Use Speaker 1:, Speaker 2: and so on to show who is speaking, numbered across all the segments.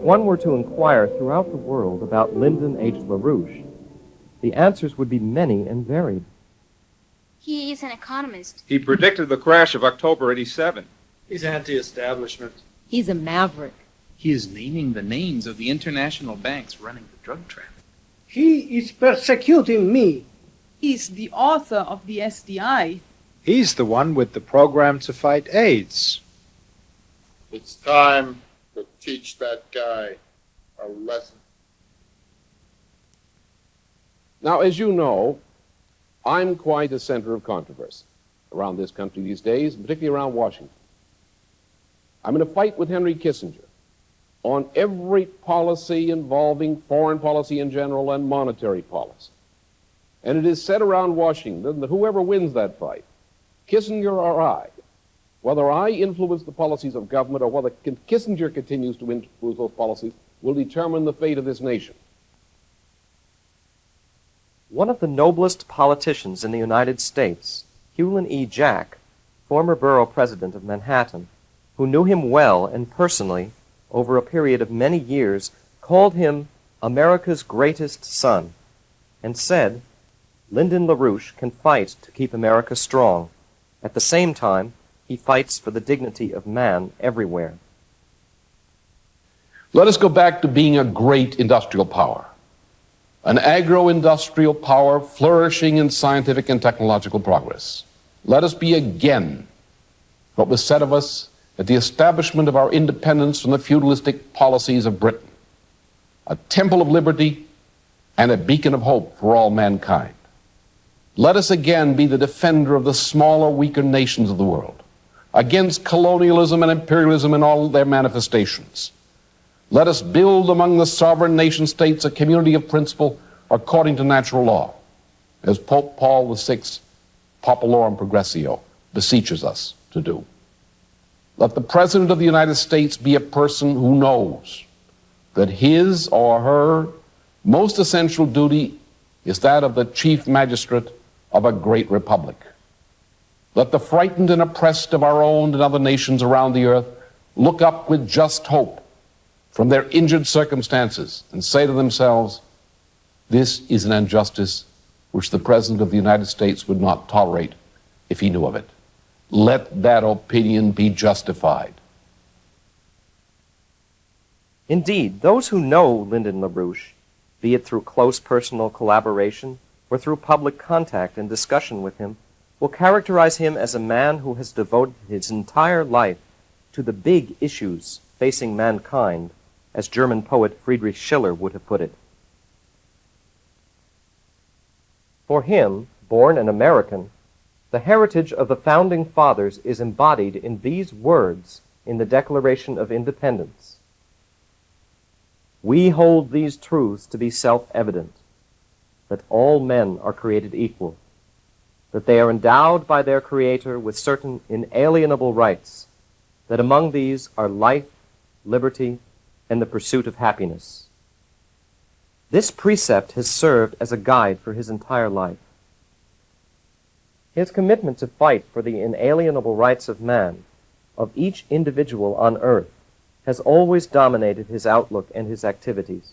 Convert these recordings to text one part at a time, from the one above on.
Speaker 1: one were to inquire throughout the world about Lyndon H. LaRouche, the answers would be many and varied.
Speaker 2: He is an economist.
Speaker 3: He predicted the crash of October '87.
Speaker 4: He's anti-establishment.
Speaker 5: He's a maverick.
Speaker 6: He is naming the names of the international banks running the drug traffic.
Speaker 7: He is persecuting me.
Speaker 5: He's the author of the SDI.
Speaker 4: He's the one with the program to fight AIDS.
Speaker 8: It's time to teach that guy a lesson.
Speaker 9: Now, as you know, I'm quite a center of controversy around this country these days, particularly around Washington. I'm in a fight with Henry Kissinger on every policy involving foreign policy in general and monetary policy. And it is said around Washington that whoever wins that fight, Kissinger or I, whether I influence the policies of government or whether Kissinger continues to influence those policies, will determine the fate of this nation.
Speaker 1: One of the noblest politicians in the United States, Hewlin E. Jack, former borough president of Manhattan, who knew him well and personally over a period of many years, called him America's greatest son, and said, Lyndon LaRouche can fight to keep America strong. At the same time, he fights for the dignity of man everywhere.
Speaker 9: Let us go back to being a great industrial power, an agro-industrial power flourishing in scientific and technological progress. Let us be again what was said of us at the establishment of our independence from the feudalistic policies of Britain, a temple of liberty and a beacon of hope for all mankind. Let us again be the defender of the smaller, weaker nations of the world against colonialism and imperialism in all their manifestations. Let us build among the sovereign nation-states a community of principle according to natural law, as Pope Paul VI, Populorum Progressio, beseeches us to do. Let the President of the United States be a person who knows that his or her most essential duty is that of the chief magistrate of a great republic. Let the frightened and oppressed of our own and other nations around the earth look up with just hope from their injured circumstances and say to themselves, this is an injustice which the President of the United States would not tolerate if he knew of it. Let that opinion be justified.
Speaker 1: Indeed, those who know Lyndon LaRouche, be it through close personal collaboration or through public contact and discussion with him, will characterize him as a man who has devoted his entire life to the big issues facing mankind, as German poet Friedrich Schiller would have put it. For him, born an American, the heritage of the Founding Fathers is embodied in these words in the Declaration of Independence. We hold these truths to be self-evident, that all men are created equal, that they are endowed by their Creator with certain inalienable rights, that among these are life, liberty, and the pursuit of happiness. This precept has served as a guide for his entire life. His commitment to fight for the inalienable rights of man, of each individual on earth, has always dominated his outlook and his activities.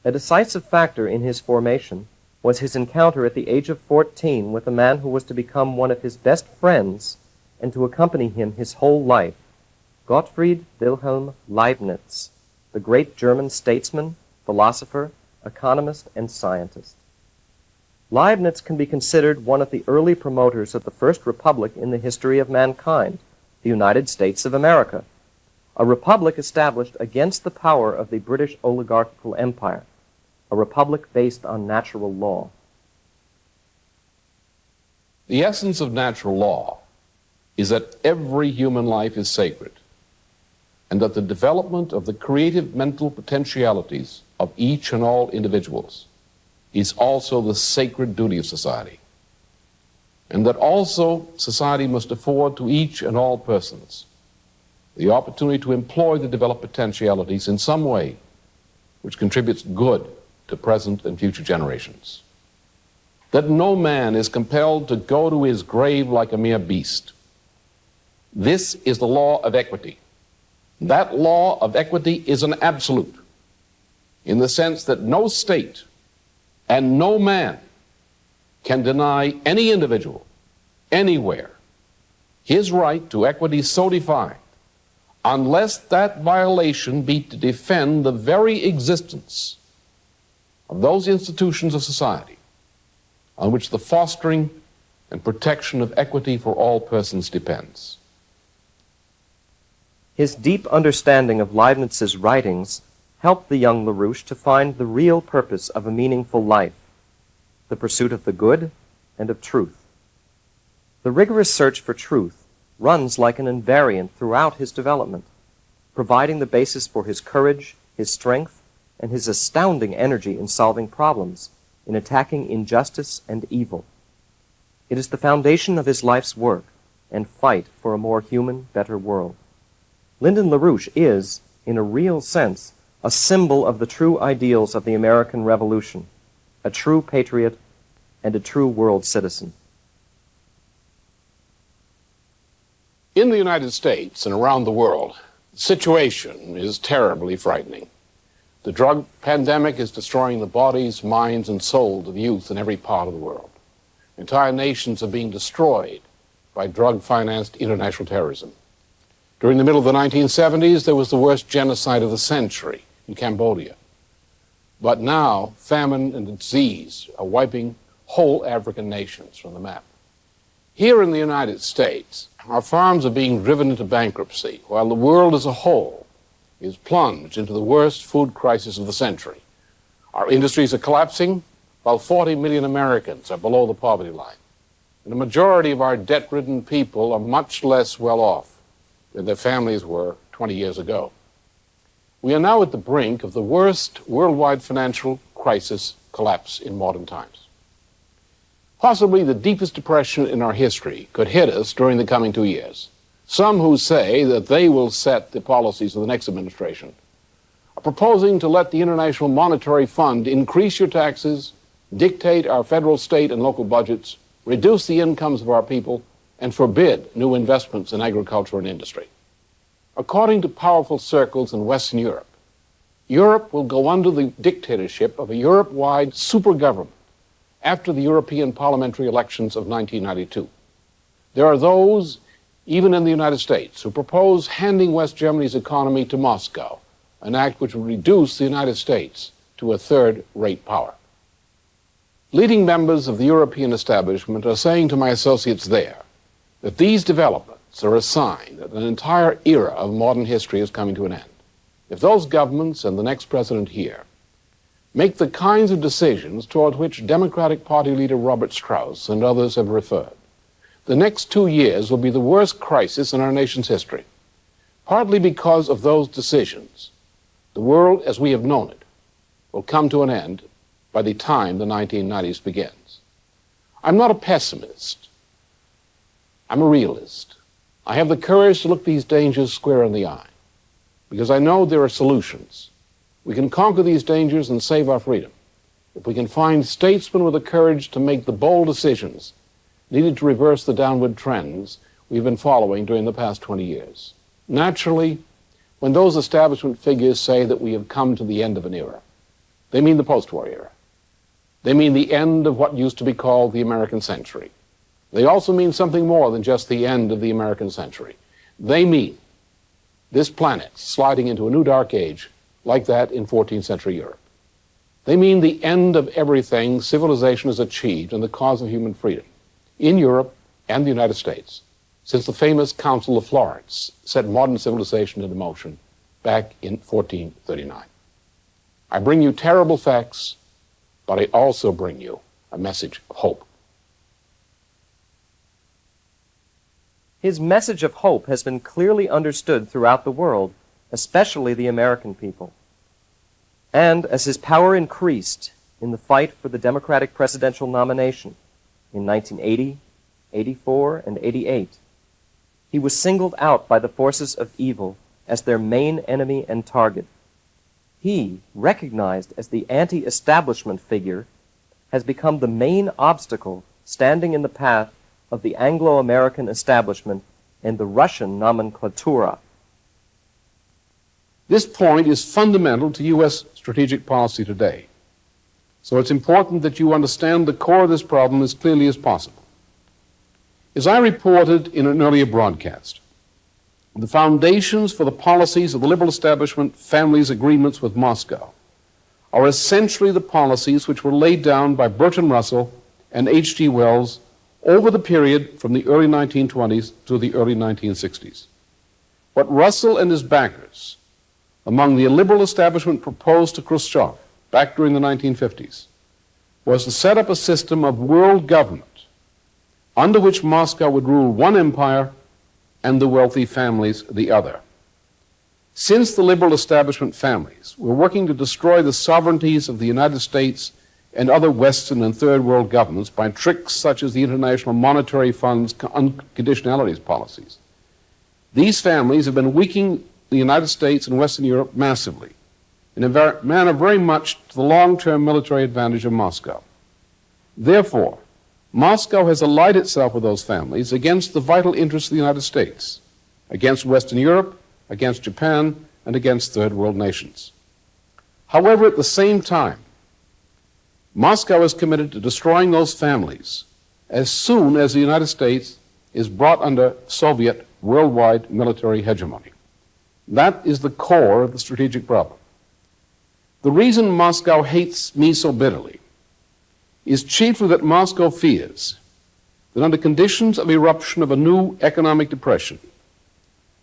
Speaker 1: A decisive factor in his formation was his encounter at the age of 14 with a man who was to become one of his best friends and to accompany him his whole life, Gottfried Wilhelm Leibniz, the great German statesman, philosopher, economist, and scientist. Leibniz can be considered one of the early promoters of the first republic in the history of mankind, the United States of America, a republic established against the power of the British oligarchical empire, a republic based on natural law.
Speaker 9: The essence of natural law is that every human life is sacred, and that the development of the creative mental potentialities of each and all individuals is also the sacred duty of society, and that also society must afford to each and all persons the opportunity to employ the developed potentialities in some way which contributes good to present and future generations. That no man is compelled to go to his grave like a mere beast. This is the law of equity, That law of equity is an absolute, in the sense that no state and no man can deny any individual, anywhere, his right to equity so defined, unless that violation be to defend the very existence of those institutions of society on which the fostering and protection of equity for all persons depends.
Speaker 1: His deep understanding of Leibniz's writings helped the young LaRouche to find the real purpose of a meaningful life, the pursuit of the good and of truth. The rigorous search for truth runs like an invariant throughout his development, providing the basis for his courage, his strength, and his astounding energy in solving problems, in attacking injustice and evil. It is the foundation of his life's work and fight for a more human, better world. Lyndon LaRouche is, in a real sense, a symbol of the true ideals of the American Revolution, a true patriot and a true world citizen.
Speaker 9: In the United States and around the world, the situation is terribly frightening. The drug pandemic is destroying the bodies, minds, and souls of youth in every part of the world. Entire nations are being destroyed by drug-financed international terrorism. During the middle of the 1970s, there was the worst genocide of the century in Cambodia. But now, famine and disease are wiping whole African nations from the map. Here in the United States, our farms are being driven into bankruptcy, while the world as a whole is plunged into the worst food crisis of the century. Our industries are collapsing, while 40 million Americans are below the poverty line. And the majority of our debt-ridden people are much less well off than their families were 20 years ago. We are now at the brink of the worst worldwide financial crisis collapse in modern times. Possibly the deepest depression in our history could hit us during the coming 2 years. Some who say that they will set the policies of the next administration are proposing to let the International Monetary Fund increase your taxes, dictate our federal, state, and local budgets, reduce the incomes of our people, and forbid new investments in agriculture and industry. According to powerful circles in Western Europe, Europe will go under the dictatorship of a Europe-wide super government after the European parliamentary elections of 1992. There are those, even in the United States, who propose handing West Germany's economy to Moscow, an act which would reduce the United States to a third-rate power. Leading members of the European establishment are saying to my associates there that these developments are a sign that an entire era of modern history is coming to an end. If those governments and the next president here make the kinds of decisions toward which Democratic Party leader Robert Strauss and others have referred, the next 2 years will be the worst crisis in our nation's history. Partly because of those decisions, the world as we have known it will come to an end by the time the 1990s begins. I'm not a pessimist. I'm a realist. I have the courage to look these dangers square in the eye, because I know there are solutions. We can conquer these dangers and save our freedom if we can find statesmen with the courage to make the bold decisions needed to reverse the downward trends we've been following during the past 20 years. Naturally, when those establishment figures say that we have come to the end of an era, they mean the post-war era. They mean the end of what used to be called the American century. They also mean something more than just the end of the American century. They mean this planet sliding into a new dark age like that in 14th century Europe. They mean the end of everything civilization has achieved in the cause of human freedom in Europe and the United States since the famous Council of Florence set modern civilization into motion back in 1439. I bring you terrible facts, but I also bring you a message of hope.
Speaker 1: His message of hope has been clearly understood throughout the world, especially the American people. And as his power increased in the fight for the Democratic presidential nomination in 1980, 84, and 88, he was singled out by the forces of evil as their main enemy and target. He, recognized as the anti-establishment figure, has become the main obstacle standing in the path of the Anglo-American establishment and the Russian nomenklatura.
Speaker 9: This point is fundamental to U.S. strategic policy today. So it's important that you understand the core of this problem as clearly as possible. As I reported in an earlier broadcast, the foundations for the policies of the liberal establishment family's agreements with Moscow are essentially the policies which were laid down by Bertrand Russell and H.G. Wells over the period from the early 1920s to the early 1960s. What Russell and his backers among the liberal establishment proposed to Khrushchev back during the 1950s was to set up a system of world government under which Moscow would rule one empire and the wealthy families the other. Since the liberal establishment families were working to destroy the sovereignties of the United States and other Western and Third World governments by tricks such as the International Monetary Fund's unconditionalities policies, these families have been weakening the United States and Western Europe massively, in a manner very much to the long-term military advantage of Moscow. Therefore, Moscow has allied itself with those families against the vital interests of the United States, against Western Europe, against Japan, and against Third World nations. However, at the same time, Moscow is committed to destroying those families as soon as the United States is brought under Soviet worldwide military hegemony. That is the core of the strategic problem. The reason Moscow hates me so bitterly is chiefly that Moscow fears that under conditions of eruption of a new economic depression,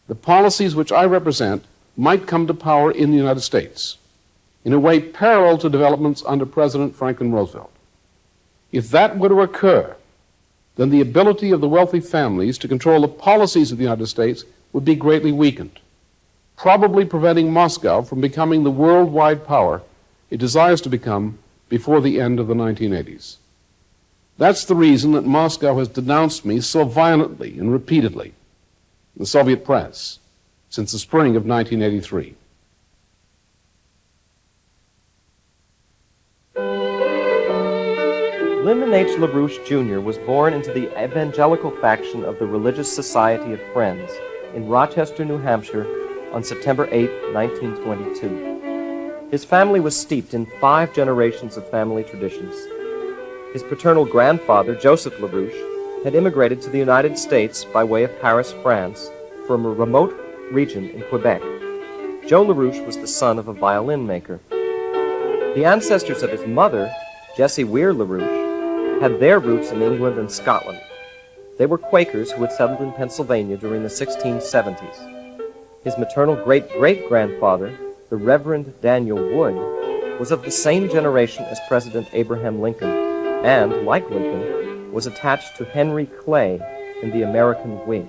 Speaker 9: the policies which I represent might come to power in the United States in a way parallel to developments under President Franklin Roosevelt. If that were to occur, then the ability of the wealthy families to control the policies of the United States would be greatly weakened, probably preventing Moscow from becoming the worldwide power it desires to become before the end of the 1980s. That's the reason that Moscow has denounced me so violently and repeatedly in the Soviet press since the spring of 1983.
Speaker 1: Lyndon H. LaRouche Jr. was born into the evangelical faction of the Religious Society of Friends in Rochester, New Hampshire, on September 8, 1922. His family was steeped in 5 generations of family traditions. His paternal grandfather, Joseph LaRouche, had immigrated to the United States by way of Paris, France, from a remote region in Quebec. Joe LaRouche was the son of a violin maker. The ancestors of his mother, Jessie Weir LaRouche, had their roots in England and Scotland. They were Quakers who had settled in Pennsylvania during the 1670s. His maternal great-great-grandfather, the Reverend Daniel Wood, was of the same generation as President Abraham Lincoln, and, like Lincoln, was attached to Henry Clay in the American Whigs.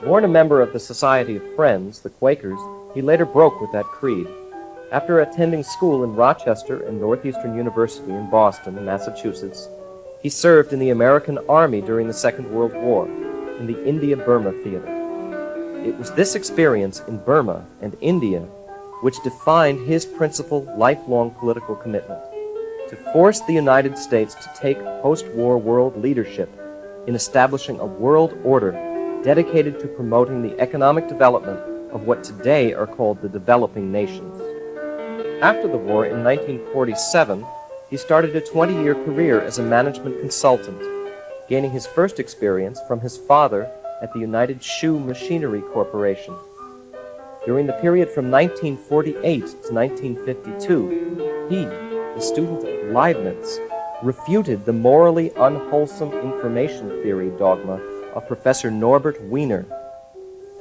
Speaker 1: Born a member of the Society of Friends, the Quakers, he later broke with that creed. After attending school in Rochester and Northeastern University in Boston, Massachusetts, he served in the American Army during the Second World War in the India-Burma theater. It was this experience in Burma and India which defined his principal lifelong political commitment: to force the United States to take post-war world leadership in establishing a world order dedicated to promoting the economic development of what today are called the developing nations. After the war in 1947, he started a 20-year career as a management consultant, gaining his first experience from his father at the United Shoe Machinery Corporation. During the period from 1948 to 1952, he, the student of Leibniz, refuted the morally unwholesome information theory dogma of Professor Norbert Wiener,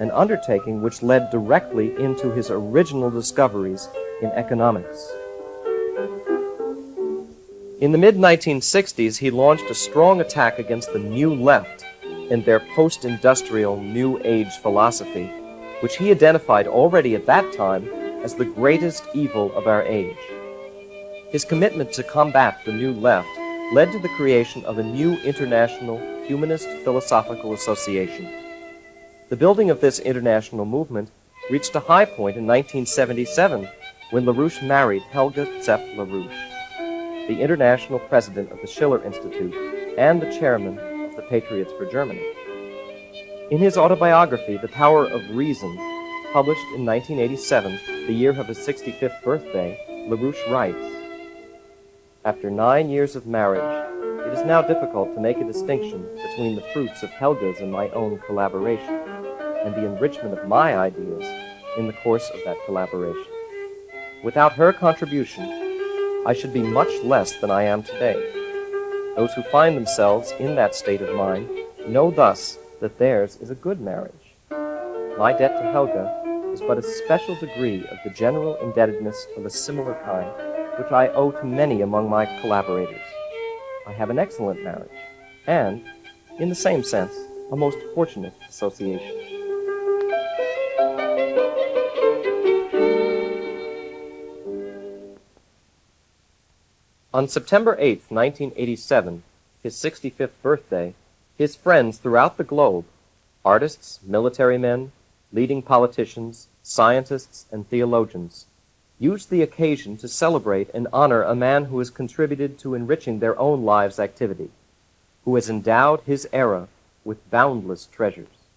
Speaker 1: an undertaking which led directly into his original discoveries in economics. In the mid-1960s, he launched a strong attack against the New Left and their post-industrial New Age philosophy, which he identified already at that time as the greatest evil of our age. His commitment to combat the New Left led to the creation of a new international humanist philosophical association. The building of this international movement reached a high point in 1977 when LaRouche married Helga Zepp LaRouche, the international president of the Schiller Institute and the chairman of the Patriots for Germany. In his autobiography, The Power of Reason, published in 1987, the year of his 65th birthday, LaRouche writes, "After 9 years of marriage, it is now difficult to make a distinction between the fruits of Helga's and my own collaboration, and the enrichment of my ideas in the course of that collaboration. Without her contribution, I should be much less than I am today. Those who find themselves in that state of mind know thus that theirs is a good marriage. My debt to Helga is but a special degree of the general indebtedness of a similar kind which I owe to many among my collaborators. I have an excellent marriage, and, in the same sense, a most fortunate association." On September 8, 1987, his 65th birthday, his friends throughout the globe, artists, military men, leading politicians, scientists, and theologians, used the occasion to celebrate and honor a man who has contributed to enriching their own lives' activity, who has endowed his era with boundless treasures.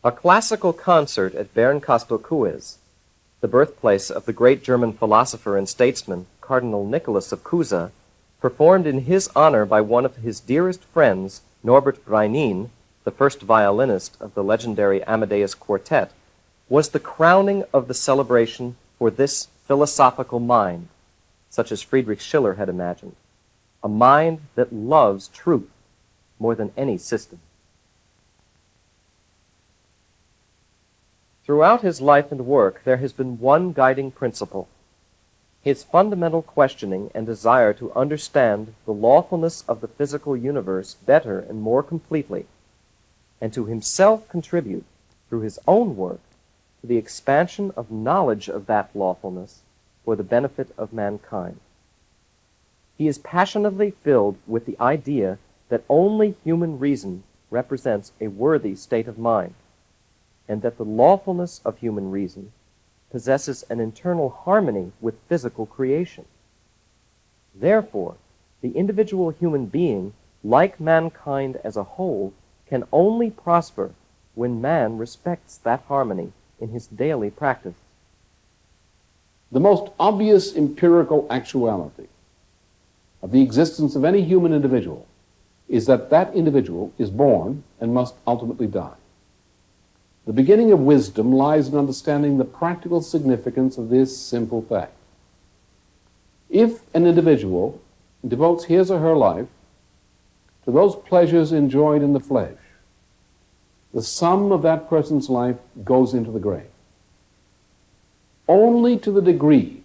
Speaker 1: A classical concert at Bernkastel-Kues, the birthplace of the great German philosopher and statesman, Cardinal Nicholas of Cusa, performed in his honor by one of his dearest friends, Norbert Breinin, the first violinist of the legendary Amadeus Quartet, was the crowning of the celebration for this philosophical mind, such as Friedrich Schiller had imagined, a mind that loves truth more than any system. Throughout his life and work, there has been one guiding principle: his fundamental questioning and desire to understand the lawfulness of the physical universe better and more completely, and to himself contribute, through his own work, to the expansion of knowledge of that lawfulness for the benefit of mankind. He is passionately filled with the idea that only human reason represents a worthy state of mind, and that the lawfulness of human reason possesses an internal harmony with physical creation. Therefore, the individual human being, like mankind as a whole, can only prosper when man respects that harmony in his daily practice.
Speaker 9: The most obvious empirical actuality of the existence of any human individual is that that individual is born and must ultimately die. The beginning of wisdom lies in understanding the practical significance of this simple fact. If an individual devotes his or her life to those pleasures enjoyed in the flesh, the sum of that person's life goes into the grave. Only to the degree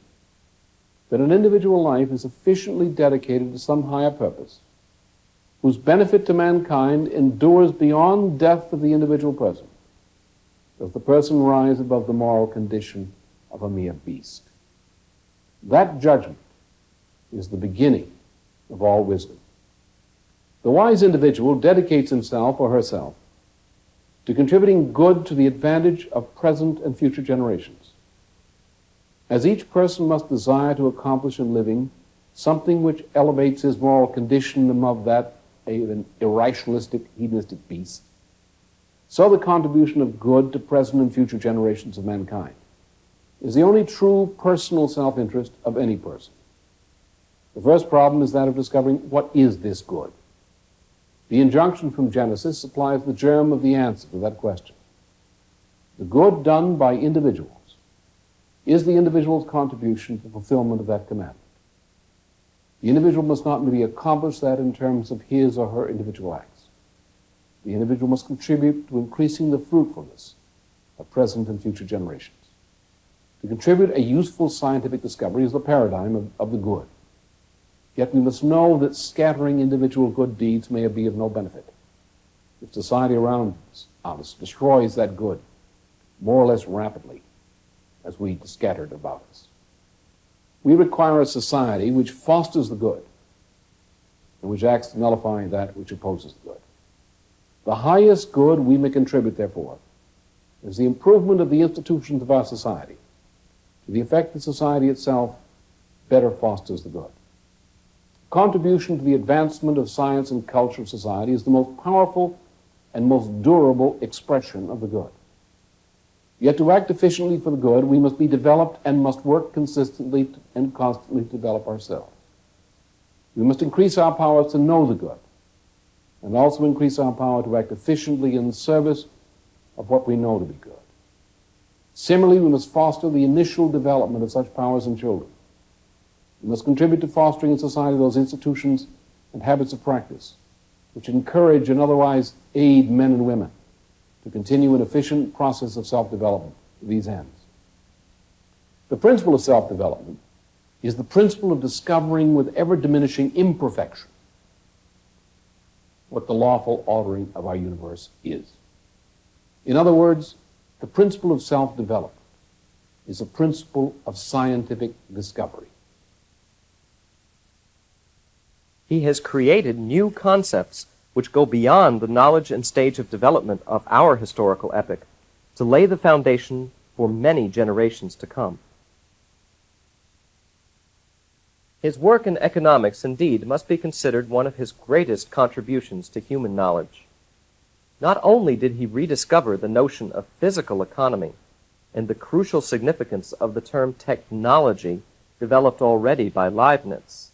Speaker 9: that an individual life is sufficiently dedicated to some higher purpose, whose benefit to mankind endures beyond death of the individual person, does the person rise above the moral condition of a mere beast. That judgment is the beginning of all wisdom. The wise individual dedicates himself or herself to contributing good to the advantage of present and future generations, as each person must desire to accomplish in living something which elevates his moral condition above that of an irrationalistic, hedonistic beast. So the contribution of good to present and future generations of mankind is the only true personal self-interest of any person. The first problem is that of discovering what is this good. The injunction from Genesis supplies the germ of the answer to that question. The good done by individuals is the individual's contribution to the fulfillment of that commandment. The individual must not merely accomplish that in terms of his or her individual acts. The individual must contribute to increasing the fruitfulness of present and future generations. To contribute a useful scientific discovery is the paradigm of the good. Yet we must know that scattering individual good deeds may be of no benefit if society around us destroys that good more or less rapidly as we scatter it about us. We require a society which fosters the good and which acts to nullify that which opposes the good. The highest good we may contribute, therefore, is the improvement of the institutions of our society to the effect that society itself better fosters the good. contribution to the advancement of science and culture of society is the most powerful and most durable expression of the good. Yet to act efficiently for the good, we must be developed and must work consistently and constantly to develop ourselves. We must increase our powers to know the good, and also increase our power to act efficiently in the service of what we know to be good. Similarly, we must foster the initial development of such powers in children. We must contribute to fostering in society those institutions and habits of practice which encourage and otherwise aid men and women to continue an efficient process of self-development to these ends. The principle of self-development is the principle of discovering with ever-diminishing imperfection what the lawful ordering of our universe is. In other words, the principle of self-development is a principle of scientific discovery.
Speaker 1: He has created new concepts which go beyond the knowledge and stage of development of our historical epoch to lay the foundation for many generations to come. His work in economics, indeed, must be considered one of his greatest contributions to human knowledge. Not only did he rediscover the notion of physical economy and the crucial significance of the term technology developed already by Leibniz,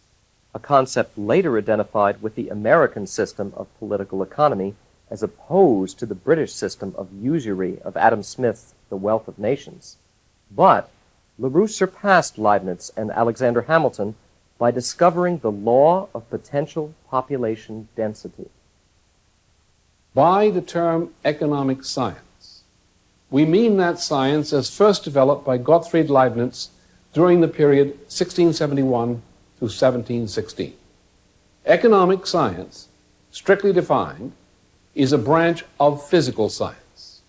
Speaker 1: a concept later identified with the American system of political economy as opposed to the British system of usury of Adam Smith's The Wealth of Nations, but LaRouche surpassed Leibniz and Alexander Hamilton by discovering the law of potential population density.
Speaker 9: By the term economic science, we mean that science as first developed by Gottfried Leibniz during the period 1671 through 1716. Economic science, strictly defined, is a branch of physical science.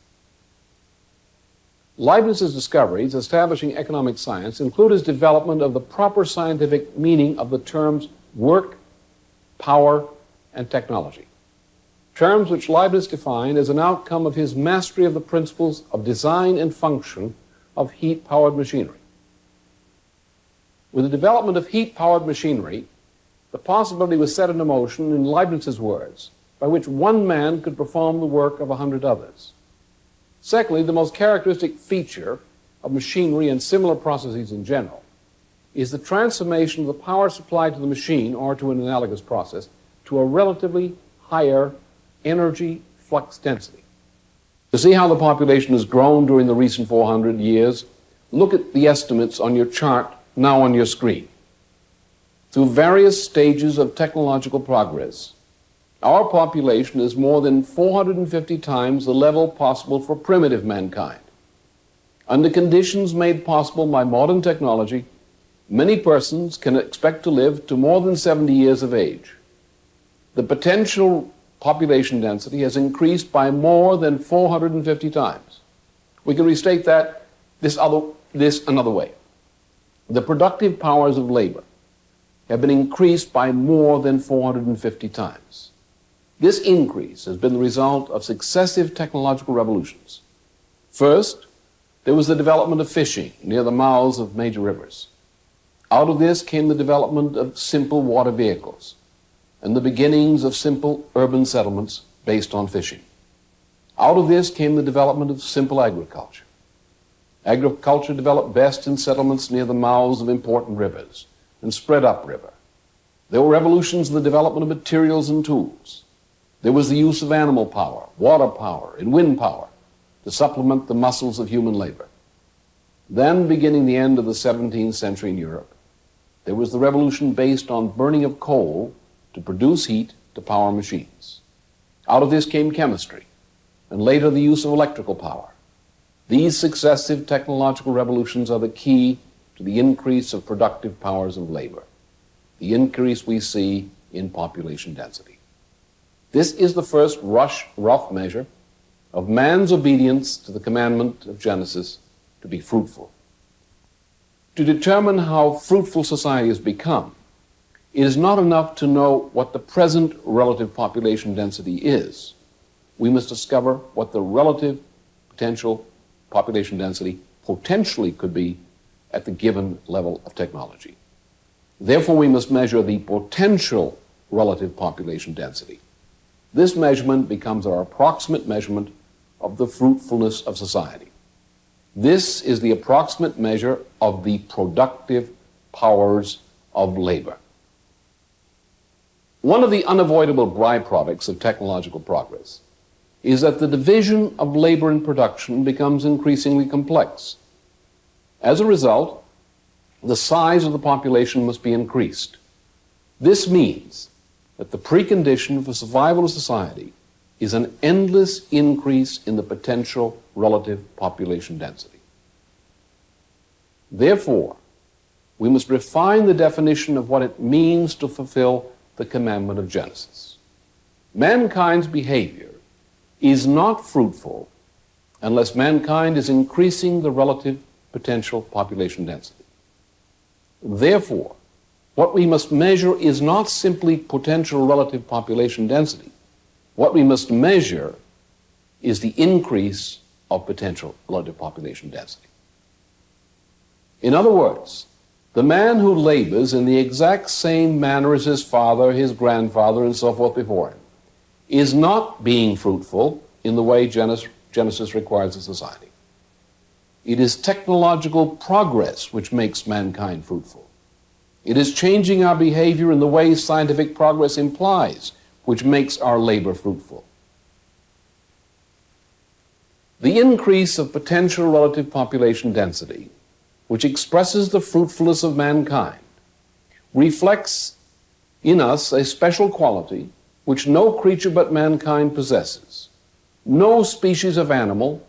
Speaker 9: Leibniz's discoveries establishing economic science include his development of the proper scientific meaning of the terms work, power, and technology, terms which Leibniz defined as an outcome of his mastery of the principles of design and function of heat-powered machinery. With the development of heat-powered machinery, the possibility was set into motion, in Leibniz's words, by which one man could perform the work of 100 others. Secondly, the most characteristic feature of machinery and similar processes in general is the transformation of the power supplied to the machine, or to an analogous process, to a relatively higher energy flux density. To see how the population has grown during the recent 400 years, look at the estimates on your chart now on your screen. Through various stages of technological progress, our population is more than 450 times the level possible for primitive mankind. Under conditions made possible by modern technology, many persons can expect to live to more than 70 years of age. The potential population density has increased by more than 450 times. We can restate that this another way. The productive powers of labor have been increased by more than 450 times. This increase has been the result of successive technological revolutions. First, there was the development of fishing near the mouths of major rivers. Out of this came the development of simple water vehicles and the beginnings of simple urban settlements based on fishing. Out of this came the development of simple agriculture. Agriculture developed best in settlements near the mouths of important rivers and spread upriver. There were revolutions in the development of materials and tools. There was the use of animal power, water power, and wind power to supplement the muscles of human labor. Then, beginning the end of the 17th century in Europe, there was the revolution based on burning of coal to produce heat to power machines. Out of this came chemistry, and later the use of electrical power. These successive technological revolutions are the key to the increase of productive powers of labor, the increase we see in population density. This is the first rough measure of man's obedience to the commandment of Genesis to be fruitful. To determine how fruitful society has become, it is not enough to know what the present relative population density is. We must discover what the relative potential population density potentially could be at the given level of technology. Therefore, we must measure the potential relative population density. This measurement becomes our approximate measurement of the fruitfulness of society. This is the approximate measure of the productive powers of labor. One of the unavoidable byproducts of technological progress is that the division of labor in production becomes increasingly complex. As a result, the size of the population must be increased. This means that the precondition for survival of society is an endless increase in the potential relative population density. Therefore, we must refine the definition of what it means to fulfill the commandment of Genesis. Mankind's behavior is not fruitful unless mankind is increasing the relative potential population density. Therefore, what we must measure is not simply potential relative population density. What we must measure is the increase of potential relative population density. In other words, the man who labors in the exact same manner as his father, his grandfather, and so forth before him, is not being fruitful in the way Genesis requires of society. It is technological progress which makes mankind fruitful. It is changing our behavior in the way scientific progress implies, which makes our labor fruitful. The increase of potential relative population density, which expresses the fruitfulness of mankind, reflects in us a special quality which no creature but mankind possesses. No species of animal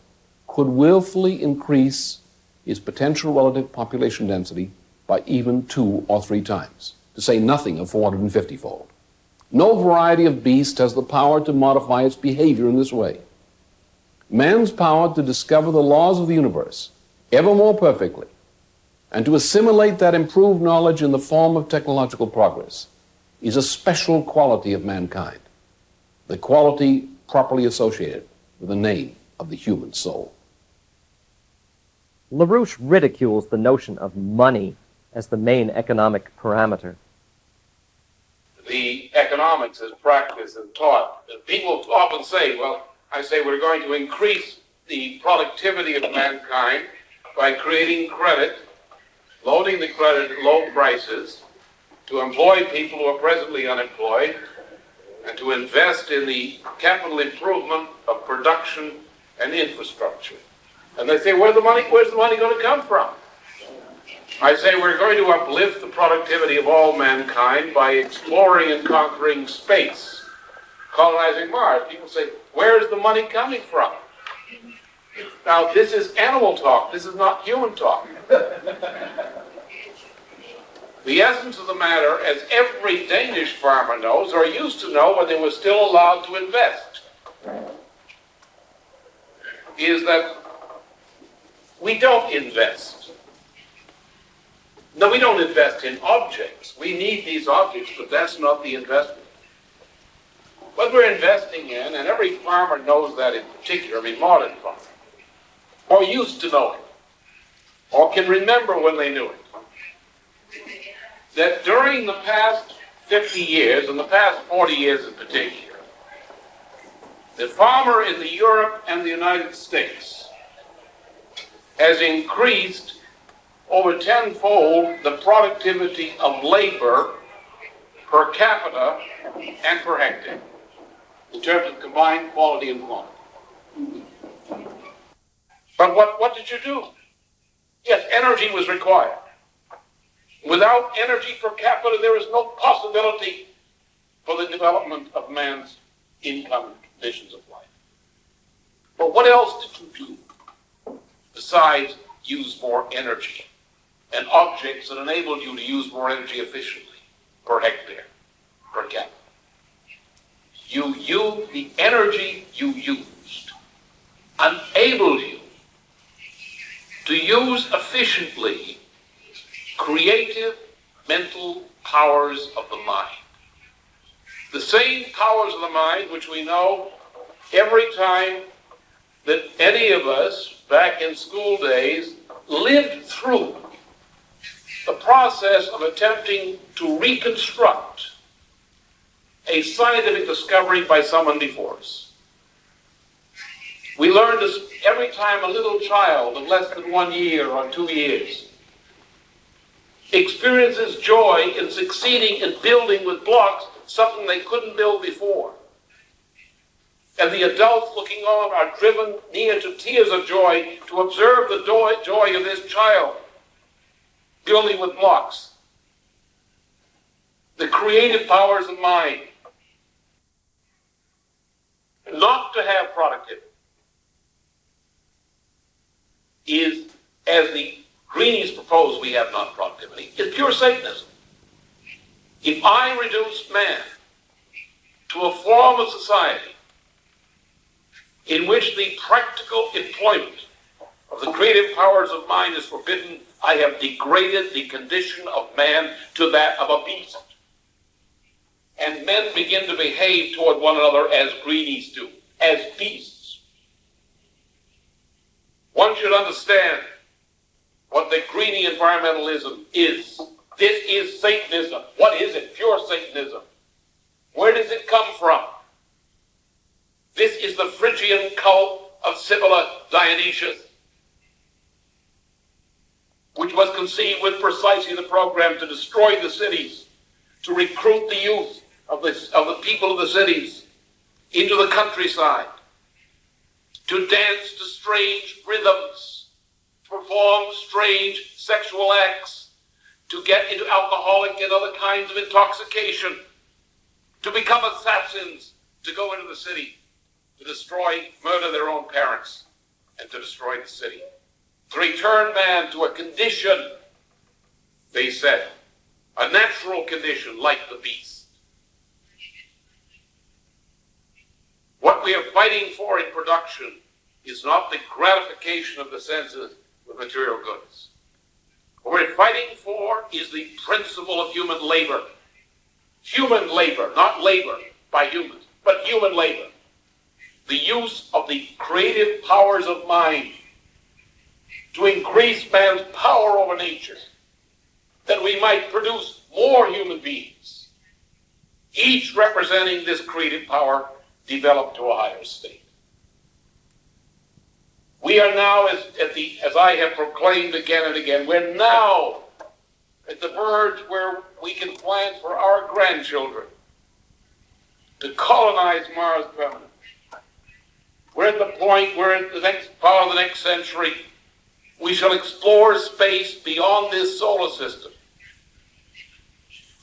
Speaker 9: could willfully increase its potential relative population density by even 2 or 3 times, to say nothing of 450-fold. No variety of beast has the power to modify its behavior in this way. Man's power to discover the laws of the universe ever more perfectly and to assimilate that improved knowledge in the form of technological progress is a special quality of mankind, the quality properly associated with the name of the human soul.
Speaker 1: LaRouche ridicules the notion of money as the main economic parameter.
Speaker 9: The economics as practiced and taught, people often say, well, I say we're going to increase the productivity of mankind by creating credit, loading the credit at low prices, to employ people who are presently unemployed, and to invest in the capital improvement of production and infrastructure. And they say, where's the money going to come from? I say we're going to uplift the productivity of all mankind by exploring and conquering space, colonizing Mars. People say, where's the money coming from? Now, this is animal talk. This is not human talk. The essence of the matter, as every Danish farmer knows, or used to know when they were still allowed to invest, is that we don't invest. No, we don't invest in objects. We need these objects, but that's not the investment. What we're investing in, and every farmer knows that in particular, modern farmers, or used to know it, or can remember when they knew it, that during the past 50 years, and the past 40 years in particular, the farmer in Europe and the United States has increased over tenfold the productivity of labor per capita and per hectare, in terms of combined quality and quantity. But what did you do? Yes, energy was required. Without energy per capita, there is no possibility for the development of man's income and conditions of life. But what else did you do besides use more energy and objects that enabled you to use more energy efficiently per hectare, per capita? The energy you used enabled you to use efficiently creative mental powers of the mind. The same powers of the mind which we know every time that any of us back in school days lived through the process of attempting to reconstruct a scientific discovery by someone before us. We learn this every time a little child of less than 1 year or 2 years experiences joy in succeeding in building with blocks something they couldn't build before. And the adults looking on are driven near to tears of joy to observe the joy of this child building with blocks. The creative powers of mind. Not to have productivity is, as the Greenies propose we have not productivity, is pure Satanism. If I reduce man to a form of society in which the practical employment of the creative powers of mind is forbidden, I have degraded the condition of man to that of a beast. And men begin to behave toward one another as Greenies do, as beasts. One should understand what the Greenie environmentalism is. This is Satanism. What is it? Pure Satanism. Where does it come from? This is the Phrygian cult of Sibylla Dionysius, which was conceived with precisely the program to destroy the cities, to recruit the youth of the people of the cities into the countryside, to dance to strange rhythms, to perform strange sexual acts, to get into alcoholic and other kinds of intoxication, to become assassins, to go into the city, to destroy, murder their own parents, and to destroy the city. To return man to a condition, they said, a natural condition like the beast. What we are fighting for in production is not the gratification of the senses with material goods. What we're fighting for is the principle of human labor. Human labor, not labor by humans, but human labor. The use of the creative powers of mind to increase man's power over nature, that we might produce more human beings, each representing this creative power developed to a higher state. We are now, as I have proclaimed again and again, we're now at the verge where we can plan for our grandchildren to colonize Mars permanently. We're at the point where in the next part of the next century, we shall explore space beyond this solar system.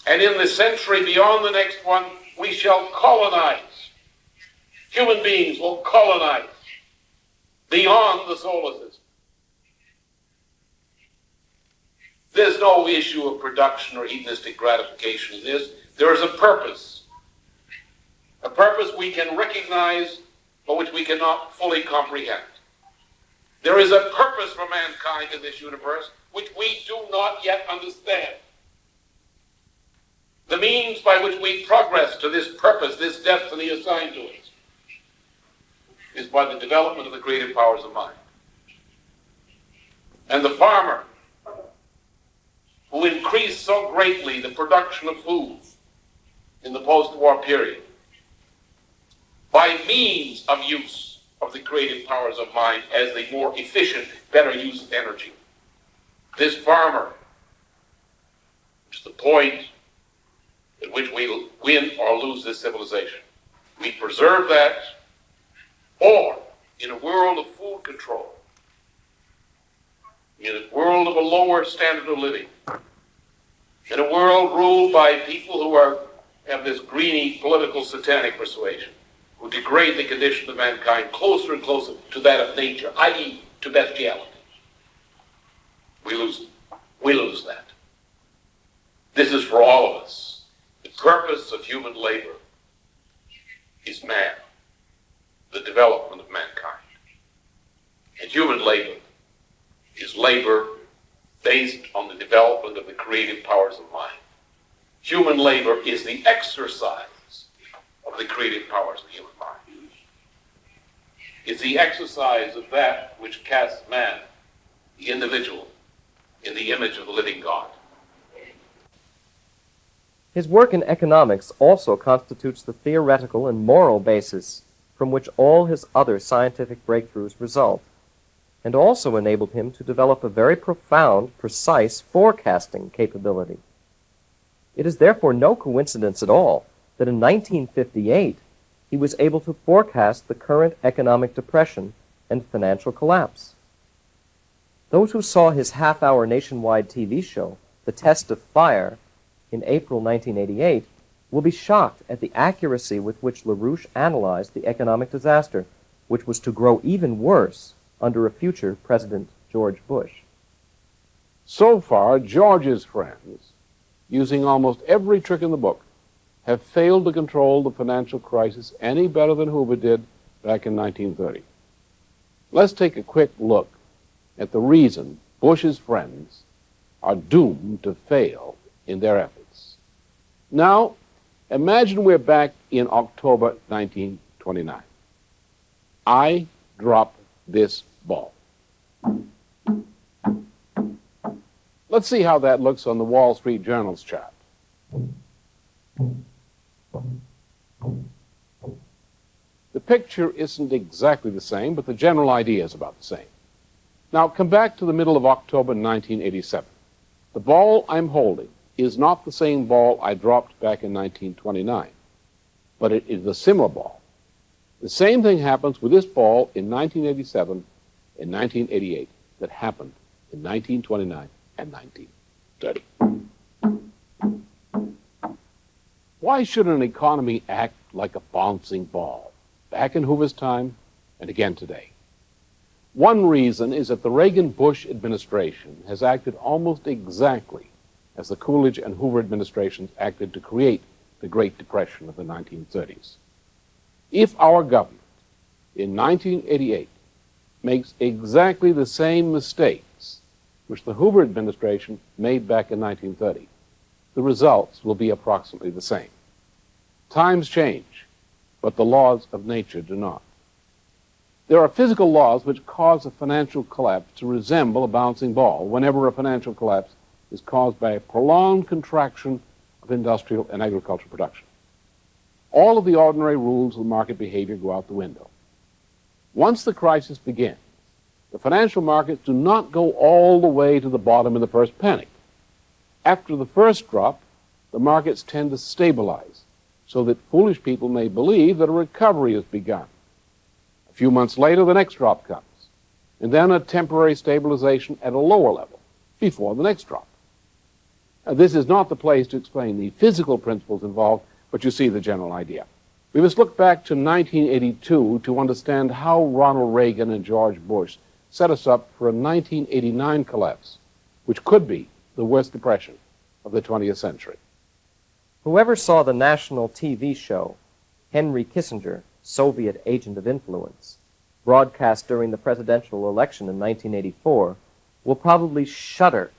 Speaker 9: And in the century beyond the next one, we shall colonize. Human beings will colonize beyond the solar system. There's no issue of production or hedonistic gratification in this. There is a purpose we can recognize, but which we cannot fully comprehend. There is a purpose for mankind in this universe which we do not yet understand. The means by which we progress to this purpose, this destiny assigned to us, is by the development of the creative powers of mind. And the farmer, who increased so greatly the production of food in the post-war period, by means of use of the creative powers of mind as the more efficient, better use of energy. This farmer is the point at which we win or lose this civilization. We preserve that, or in a world of food control, in a world of a lower standard of living, in a world ruled by people who have this greeny political satanic persuasion, who degrade the condition of mankind closer and closer to that of nature, i.e. to bestiality. We lose that. This is for all of us. The purpose of human labor is man, the development of mankind. And human labor is labor based on the development of the creative powers of mind. Human labor is the exercise of the creative powers of human mind. It's the exercise of that which casts man, the individual, in the image of the living God.
Speaker 1: His work in economics also constitutes the theoretical and moral basis from which all his other scientific breakthroughs result, and also enabled him to develop a very profound, precise forecasting capability. It is therefore no coincidence at all that in 1958 he was able to forecast the current economic depression and financial collapse. Those who saw his half-hour nationwide TV show, The Test of Fire, in April 1988, will be shocked at the accuracy with which LaRouche analyzed the economic disaster, which was to grow even worse under a future President George Bush.
Speaker 9: So far, George's friends, using almost every trick in the book, have failed to control the financial crisis any better than Hoover did back in 1930. Let's take a quick look at the reason Bush's friends are doomed to fail in their efforts. Now, imagine we're back in October 1929. I drop this ball. Let's see how that looks on the Wall Street Journal's chart. The picture isn't exactly the same, but the general idea is about the same. Now, come back to the middle of October 1987. The ball I'm holding is not the same ball I dropped back in 1929, but it is a similar ball. The same thing happens with this ball in 1987 and 1988 that happened in 1929 and 1930. Why should an economy act like a bouncing ball, back in Hoover's time and again today? One reason is that the Reagan-Bush administration has acted almost exactly as the Coolidge and Hoover administrations acted to create the Great Depression of the 1930s. If our government in 1988 makes exactly the same mistakes which the Hoover administration made back in 1930, the results will be approximately the same. Times change, but the laws of nature do not. There are physical laws which cause a financial collapse to resemble a bouncing ball whenever a financial collapse is caused by a prolonged contraction of industrial and agricultural production. All of the ordinary rules of market behavior go out the window. Once the crisis begins, the financial markets do not go all the way to the bottom in the first panic. After the first drop, the markets tend to stabilize so that foolish people may believe that a recovery has begun. A few months later, the next drop comes, and then a temporary stabilization at a lower level before the next drop. Now, this is not the place to explain the physical principles involved, but you see the general idea. We must look back to 1982 to understand how Ronald Reagan and George Bush set us up for a 1989 collapse, which could be the worst depression of the 20th century.
Speaker 1: Whoever saw the national TV show, Henry Kissinger, Soviet Agent of Influence, broadcast during the presidential election in 1984, will probably shudder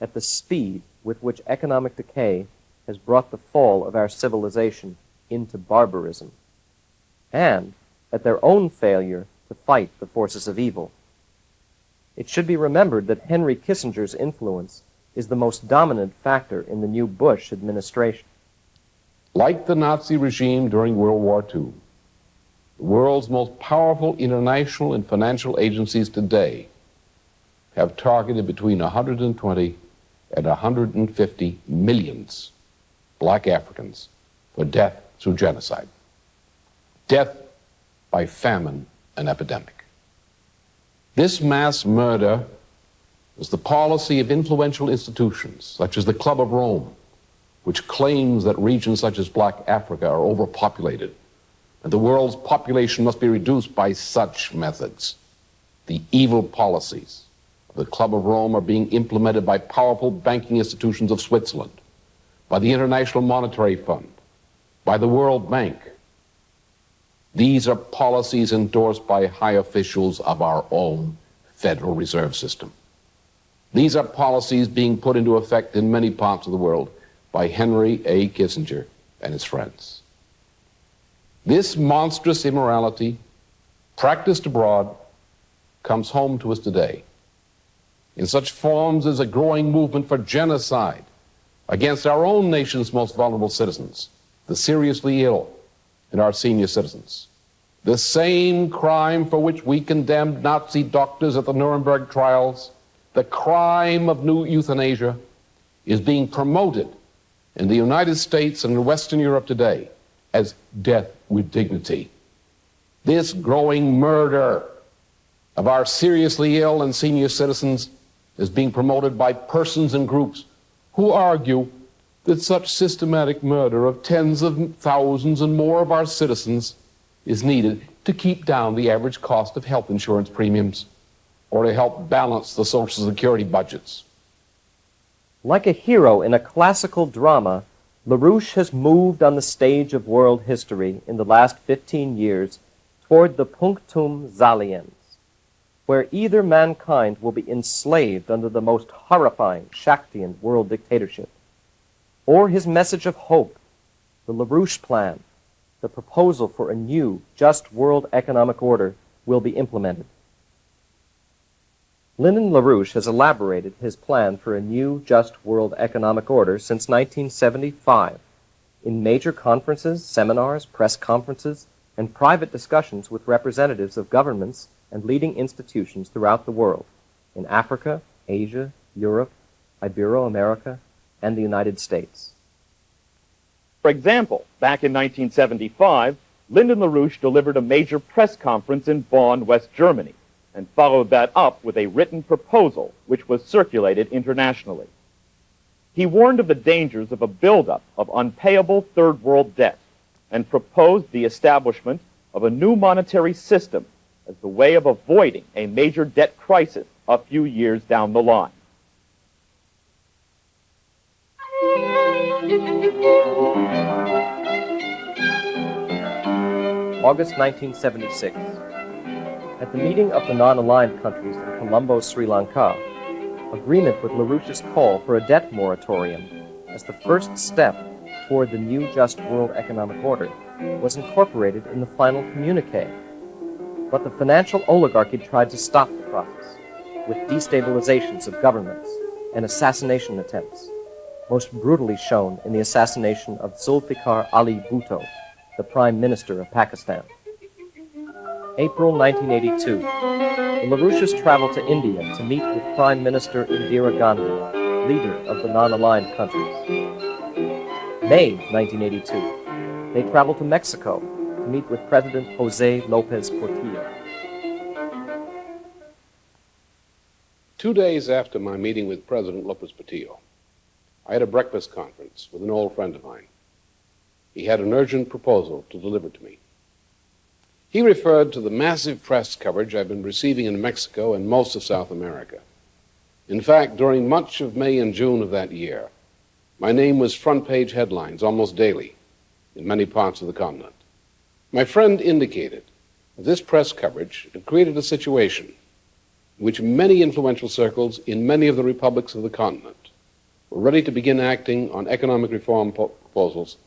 Speaker 1: at the speed with which economic decay has brought the fall of our civilization into barbarism, and at their own failure to fight the forces of evil. It should be remembered that Henry Kissinger's influence is the most dominant factor in the new Bush administration.
Speaker 9: Like the Nazi regime during World War II, the world's most powerful international and financial agencies today have targeted between 120 and 150 millions black Africans for death through genocide, death by famine and epidemic. This mass murder was the policy of influential institutions such as the Club of Rome, which claims that regions such as black Africa are overpopulated and the world's population must be reduced by such methods. The evil policies of the Club of Rome are being implemented by powerful banking institutions of Switzerland, by the International Monetary Fund, by the World Bank. These are policies endorsed by high officials of our own Federal Reserve System. These are policies being put into effect in many parts of the world by Henry A. Kissinger and his friends. This monstrous immorality, practiced abroad, comes home to us today in such forms as a growing movement for genocide, against our own nation's most vulnerable citizens, the seriously ill and our senior citizens. The same crime for which we condemned Nazi doctors at the Nuremberg trials, the crime of new euthanasia, is being promoted in the United States and in Western Europe today as death with dignity. This growing murder of our seriously ill and senior citizens is being promoted by persons and groups who argue that such systematic murder of tens of thousands and more of our citizens is needed to keep down the average cost of health insurance premiums or to help balance the Social Security budgets.
Speaker 1: Like a hero in a classical drama, LaRouche has moved on the stage of world history in the last 15 years toward the punctum saliens, where either mankind will be enslaved under the most horrifying Shaktian world dictatorship, or his message of hope, the LaRouche Plan, the proposal for a new, just world economic order, will be implemented. Lyndon LaRouche has elaborated his plan for a new, just world economic order since 1975 in major conferences, seminars, press conferences, and private discussions with representatives of governments and leading institutions throughout the world, in Africa, Asia, Europe, Ibero-America, and the United States.
Speaker 10: For example, back in 1975, Lyndon LaRouche delivered a major press conference in Bonn, West Germany, and followed that up with a written proposal which was circulated internationally. He warned of the dangers of a buildup of unpayable third world debt and proposed the establishment of a new monetary system as the way of avoiding a major debt crisis a few years down the line.
Speaker 1: August 1976. At the meeting of the non-aligned countries in Colombo, Sri Lanka, agreement with LaRouche's call for a debt moratorium as the first step toward the new just world economic order was incorporated in the final communique. But the financial oligarchy tried to stop the process with destabilizations of governments and assassination attempts, most brutally shown in the assassination of Zulfikar Ali Bhutto, the Prime Minister of Pakistan. April 1982. The LaRouches traveled to India to meet with Prime Minister Indira Gandhi, leader of the non-aligned countries. May 1982. They traveled to Mexico to meet with President Jose Lopez Portillo.
Speaker 9: 2 days after my meeting with President Lopez Portillo, I had a breakfast conference with an old friend of mine. He had an urgent proposal to deliver to me. He referred to the massive press coverage I've been receiving in Mexico and most of South America. In fact, during much of May and June of that year, my name was front-page headlines almost daily in many parts of the continent. My friend indicated that this press coverage had created a situation in which many influential circles in many of the republics of the continent were ready to begin acting on economic reform proposals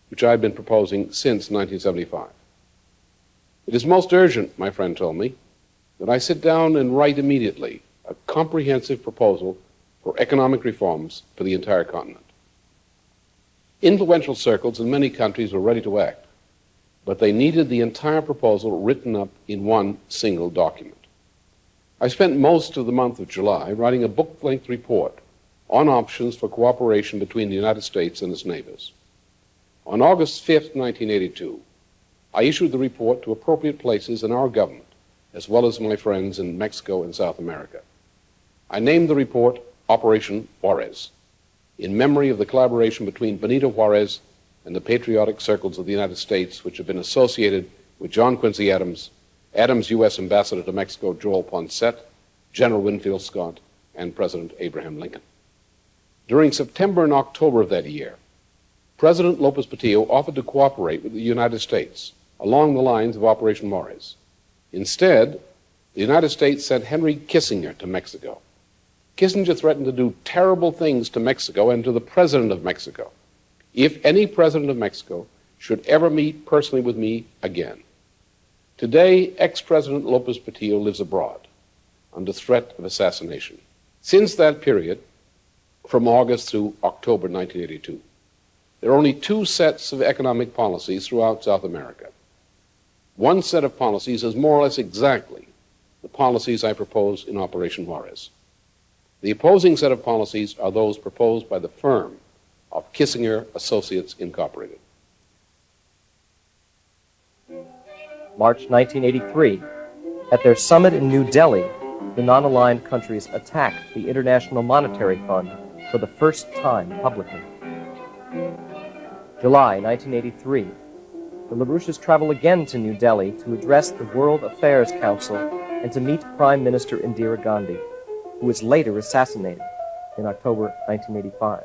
Speaker 9: which I had been proposing since 1975. It is most urgent, my friend told me, that I sit down and write immediately a comprehensive proposal for economic reforms for the entire continent. Influential circles in many countries were ready to act, but they needed the entire proposal written up in one single document. I spent most of the month of July writing a book-length report on options for cooperation between the United States and its neighbors. On August 5th, 1982, I issued the report to appropriate places in our government, as well as my friends in Mexico and South America. I named the report Operation Juarez, in memory of the collaboration between Benito Juarez and the patriotic circles of the United States, which have been associated with John Quincy Adams, Adams' U.S. Ambassador to Mexico, Joel Poinsett, General Winfield Scott, and President Abraham Lincoln. During September and October of that year, President Lopez Portillo offered to cooperate with the United States along the lines of Operation Juarez. Instead, the United States sent Henry Kissinger to Mexico. Kissinger threatened to do terrible things to Mexico and to the President of Mexico if any President of Mexico should ever meet personally with me again. Today, ex-President Lopez Portillo lives abroad under threat of assassination. Since that period, from August through October 1982. There are only two sets of economic policies throughout South America. One set of policies is more or less exactly the policies I propose in Operation Juarez. The opposing set of policies are those proposed by the firm of Kissinger Associates Incorporated.
Speaker 1: March 1983. At their summit in New Delhi, the non-aligned countries attacked the International Monetary Fund for the first time publicly. July 1983. The LaRouches travel again to New Delhi to address the World Affairs Council and to meet Prime Minister Indira Gandhi, who was later assassinated in October 1985.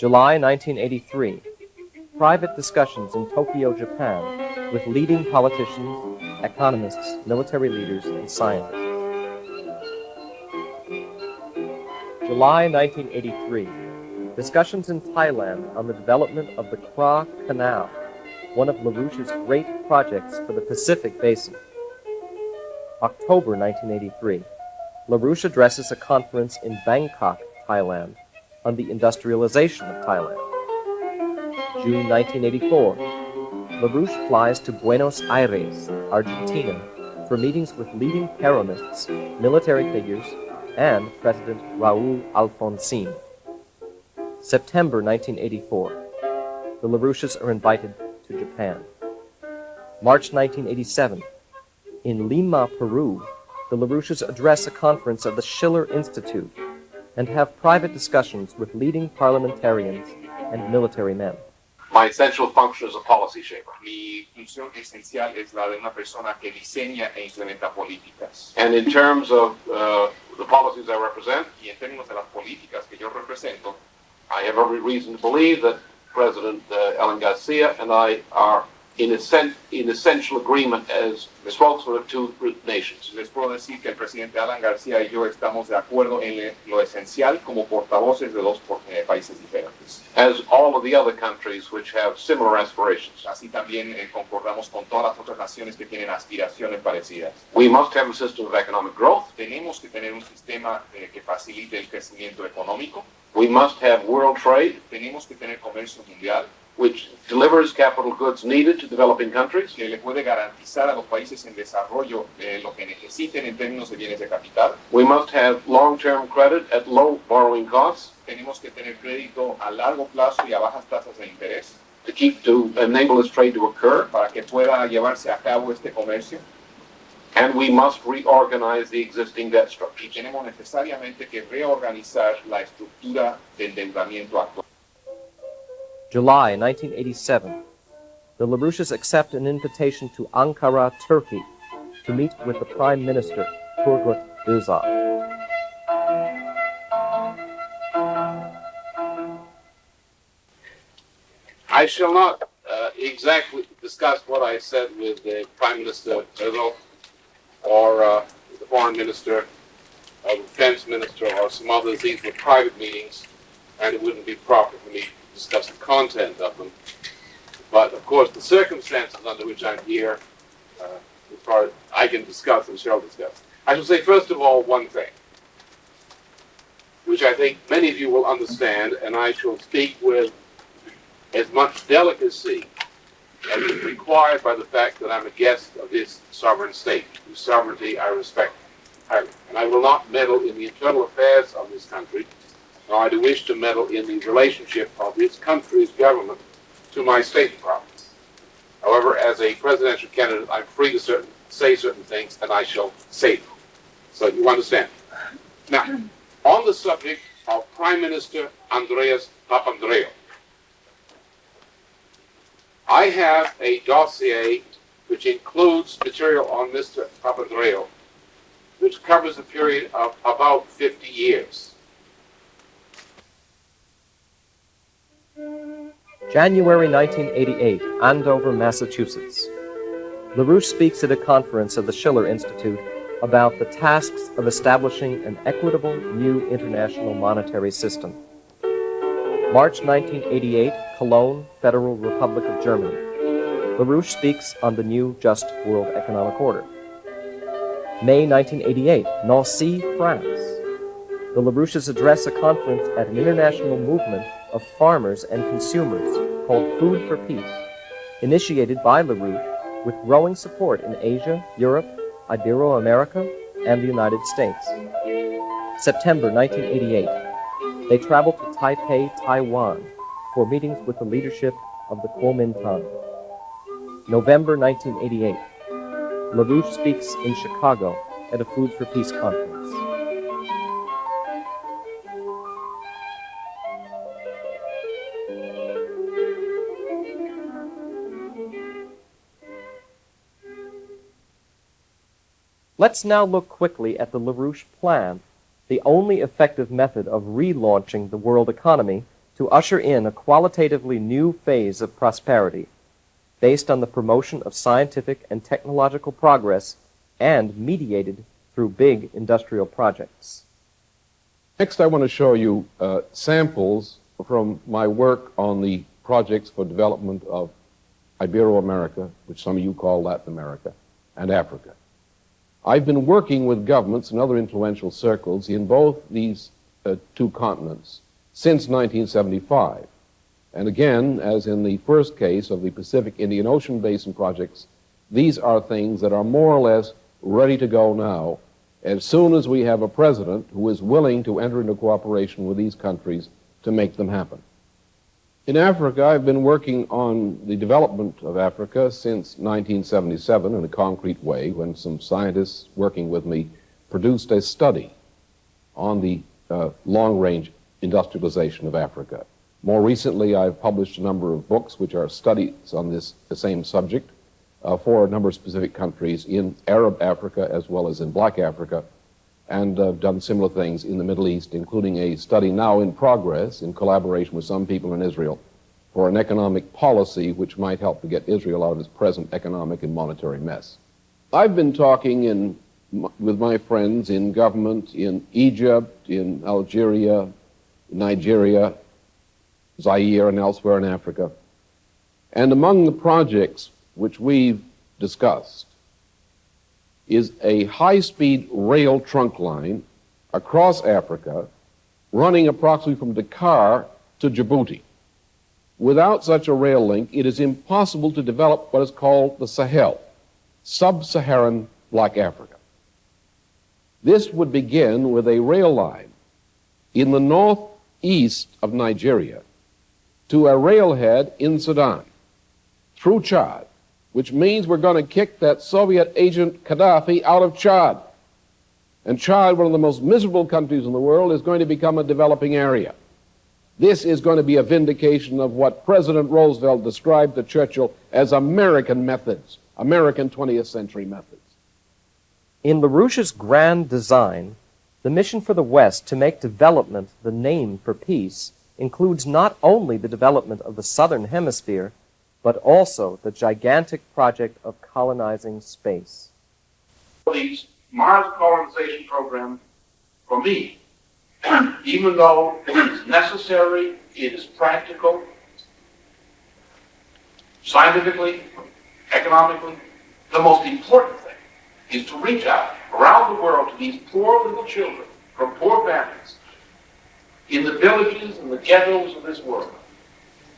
Speaker 1: July 1983. Private discussions in Tokyo, Japan, with leading politicians, economists, military leaders, and scientists. July 1983. Discussions in Thailand on the development of the Kra Canal, one of LaRouche's great projects for the Pacific Basin. October 1983. LaRouche addresses a conference in Bangkok, Thailand, on the industrialization of Thailand. June 1984. LaRouche flies to Buenos Aires, Argentina, for meetings with leading Peronists, military figures, and President Raúl Alfonsín. September 1984. The LaRouches are invited to Japan. March 1987. In Lima, Peru, the LaRouches address a conference of the Schiller Institute and have private discussions with leading parliamentarians and military men.
Speaker 9: My essential function is a policy shaper.
Speaker 3: Mi función esencial es la de una persona que diseña e implementa políticas.
Speaker 9: And in terms of the policies I represent,
Speaker 3: Y en términos de las políticas que yo represento,
Speaker 9: I have every reason to believe that President Ellen Garcia and I are in essential agreement as spokesmen of two nations.
Speaker 3: les puedo decir que el presidente Alan García y yo estamos de acuerdo en lo esencial como portavoces de dos países diferentes.
Speaker 9: As all of the other countries which have similar aspirations.
Speaker 3: Así también concordamos con todas las otras naciones que tienen aspiraciones parecidas.
Speaker 9: We must have a system of economic growth.
Speaker 3: Tenemos que tener un sistema que facilite el crecimiento económico.
Speaker 9: We must have world trade,
Speaker 3: Tenemos que tener comercio mundial
Speaker 9: which delivers capital goods needed to developing countries.
Speaker 3: que le puede garantizar a los países en desarrollo lo que necesiten en términos de bienes de capital.
Speaker 9: We must have long-term credit at low borrowing costs
Speaker 3: Tenemos que tener crédito a largo plazo y a bajas tasas de interés
Speaker 9: to enable this trade to occur.
Speaker 3: para que pueda llevarse a cabo este comercio.
Speaker 9: And we must reorganize the existing debt
Speaker 3: Y
Speaker 9: structures.
Speaker 3: tenemos necesariamente que reorganizar la estructura de endeudamiento actual.
Speaker 1: July 1987. The LaRouches accept an invitation to Ankara, Turkey, to meet with the Prime Minister, Turgut Özal.
Speaker 9: I shall not exactly discuss what I said with the Prime Minister Özal or the Foreign Minister or the Defense Minister or some others. These were private meetings, and it wouldn't be proper for me to discuss the content of them. But, of course, the circumstances under which I'm here, as far as I can discuss and shall discuss. I shall say, first of all, one thing, which I think many of you will understand, and I shall speak with as much delicacy as is required by the fact that I'm a guest of this sovereign state, whose sovereignty I respect highly. And I will not meddle in the internal affairs of this country, nor do I wish to meddle in the relationship of this country's government to my state province. However, as a presidential candidate, I'm free to say certain things, and I shall say them. So you understand. Now, on the subject of Prime Minister Andreas Papandreou, I have a dossier which includes material on Mr. Papandreou, which covers a period of about 50 years.
Speaker 1: January 1988, Andover, Massachusetts. LaRouche speaks at a conference of the Schiller Institute about the tasks of establishing an equitable new international monetary system. March 1988, Cologne, Federal Republic of Germany. LaRouche speaks on the new just world economic order. May 1988, Nancy, France. The LaRouches address a conference at an international movement of farmers and consumers called Food for Peace, initiated by LaRouche with growing support in Asia, Europe, Ibero-America, and the United States. September 1988, they traveled to Taipei, Taiwan, for meetings with the leadership of the Kuomintang. November 1988, LaRouche speaks in Chicago at a Food for Peace conference. Let's now look quickly at the LaRouche Plan, the only effective method of relaunching the world economy to usher in a qualitatively new phase of prosperity, based on the promotion of scientific and technological progress and mediated through big industrial projects.
Speaker 9: Next, I want to show you samples from my work on the projects for development of Ibero-America, which some of you call Latin America, and Africa. I've been working with governments and other influential circles in both these two continents since 1975. And again, as in the first case of the Pacific Indian Ocean Basin projects, these are things that are more or less ready to go now, as soon as we have a president who is willing to enter into cooperation with these countries to make them happen. In Africa, I've been working on the development of Africa since 1977 in a concrete way, when some scientists working with me produced a study on the long-range industrialization of Africa. More recently, I've published a number of books which are studies on the same subject for a number of specific countries in Arab Africa as well as in Black Africa, and done similar things in the Middle East, including a study now in progress in collaboration with some people in Israel for an economic policy which might help to get Israel out of its present economic and monetary mess. I've been talking with my friends in government in Egypt, in Algeria, Nigeria, Zaire, and elsewhere in Africa. And among the projects which we've discussed is a high-speed rail trunk line across Africa, running approximately from Dakar to Djibouti. Without such a rail link, it is impossible to develop what is called the Sahel, sub-Saharan Black Africa. This would begin with a rail line in the northeast of Nigeria to a railhead in Sudan, through Chad, which means we're going to kick that Soviet agent Gaddafi out of Chad. And Chad, one of the most miserable countries in the world, is going to become a developing area. This is going to be a vindication of what President Roosevelt described to Churchill as American methods, American 20th century methods.
Speaker 1: In LaRouche's grand design, the mission for the West to make development the name for peace includes not only the development of the Southern Hemisphere, but also the gigantic project of colonizing space.
Speaker 11: The Mars colonization program, for me, even though it is necessary, it is practical, scientifically, economically, the most important thing is to reach out around the world to these poor little children from poor families in the villages and the ghettos of this world,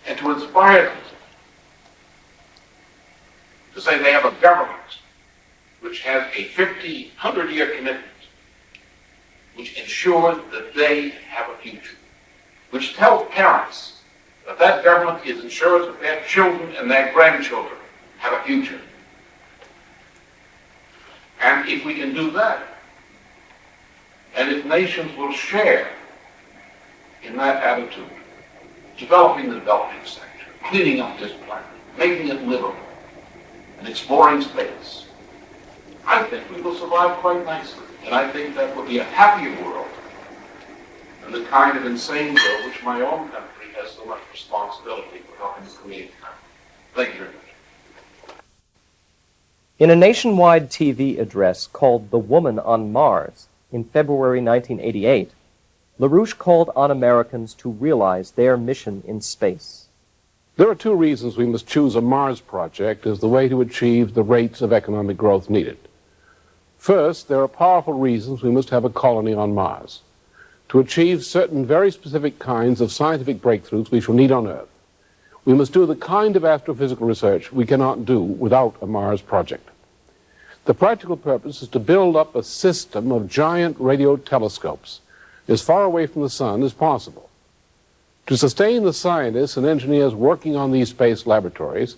Speaker 11: and to inspire them to say they have a government which has a 50, 100-year commitment, which ensures that they have a future, which tells parents that that government is ensures that their children and their grandchildren have a future. And if we can do that, and if nations will share in that attitude, developing the developing sector, cleaning up this planet, making it livable, and exploring space, I think we will survive quite nicely. And I think that will be a happier world than the kind of insane world which my own country has so much responsibility for helping to create. Thank you very much.
Speaker 1: In a nationwide TV address called The Woman on Mars in February 1988, LaRouche called on Americans to realize their mission in space.
Speaker 9: There are two reasons we must choose a Mars project as the way to achieve the rates of economic growth needed. First, there are powerful reasons we must have a colony on Mars. to achieve certain very specific kinds of scientific breakthroughs we shall need on Earth, we must do the kind of astrophysical research we cannot do without a Mars project. The practical purpose is to build up a system of giant radio telescopes as far away from the sun as possible. To sustain the scientists and engineers working on these space laboratories,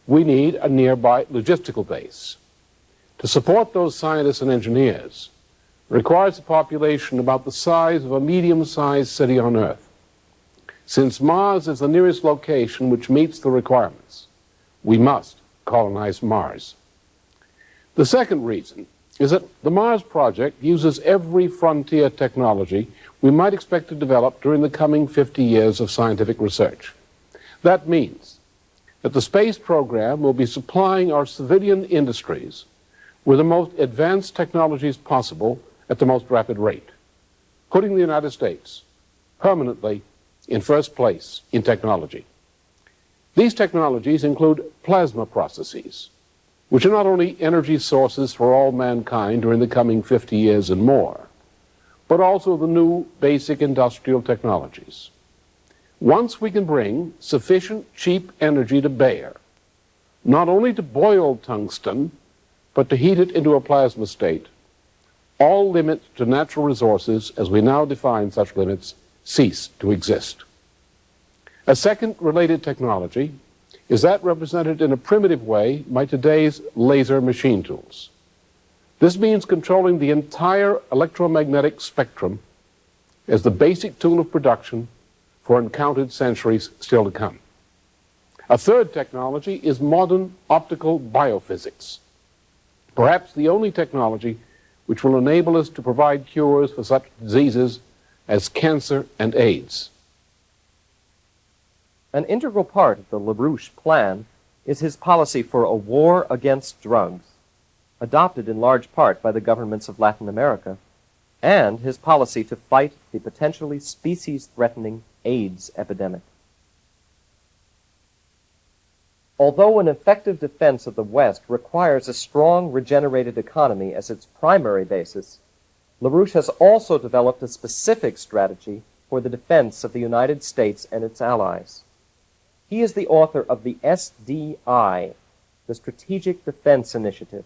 Speaker 9: we need a nearby logistical base. To support those scientists and engineers requires a population about the size of a medium-sized city on Earth. Since Mars is the nearest location which meets the requirements, we must colonize Mars. The second reason is that the Mars project uses every frontier technology we might expect to develop during the coming 50 years of scientific research. That means that the space program will be supplying our civilian industries with the most advanced technologies possible at the most rapid rate, putting the United States permanently in first place in technology. These technologies include plasma processes, which are not only energy sources for all mankind during the coming 50 years and more, but also the new basic industrial technologies. Once we can bring sufficient cheap energy to bear, not only to boil tungsten, but to heat it into a plasma state, all limits to natural resources, as we now define such limits, cease to exist. A second related technology is that represented in a primitive way by today's laser machine tools. This means controlling the entire electromagnetic spectrum as the basic tool of production for uncounted centuries still to come. A third technology is modern optical biophysics, perhaps the only technology which will enable us to provide cures for such diseases as cancer and AIDS.
Speaker 1: An integral part of the LaRouche plan is his policy for a war against drugs, adopted in large part by the governments of Latin America, and his policy to fight the potentially species-threatening AIDS epidemic. Although an effective defense of the West requires a strong regenerated economy as its primary basis, LaRouche has also developed a specific strategy for the defense of the United States and its allies. He is the author of the SDI, the Strategic Defense Initiative.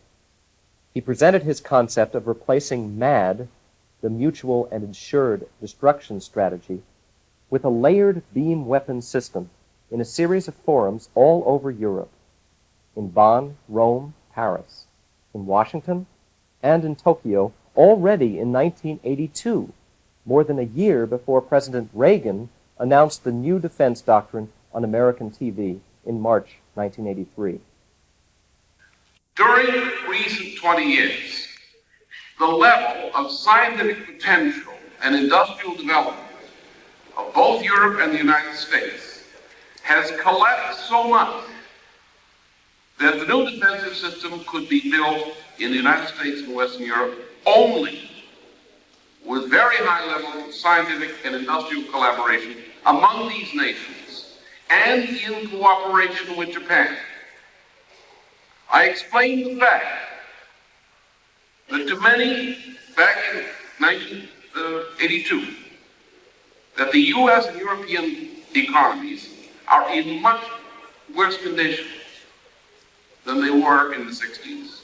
Speaker 1: He presented his concept of replacing MAD, the Mutual and Assured Destruction Strategy, with a layered beam weapon system in a series of forums all over Europe, in Bonn, Rome, Paris, in Washington, and in Tokyo, already in 1982, more than a year before President Reagan announced the new defense doctrine on American TV in March 1983.
Speaker 11: During recent 20 years, the level of scientific potential and industrial development of both Europe and the United States has collapsed so much that the new defensive system could be built in the United States and Western Europe only with very high levels of scientific and industrial collaboration among these nations and in cooperation with Japan. I explained the fact that to many, back in 1982, that the U.S. and European economies are in much worse condition than they were in the 60s.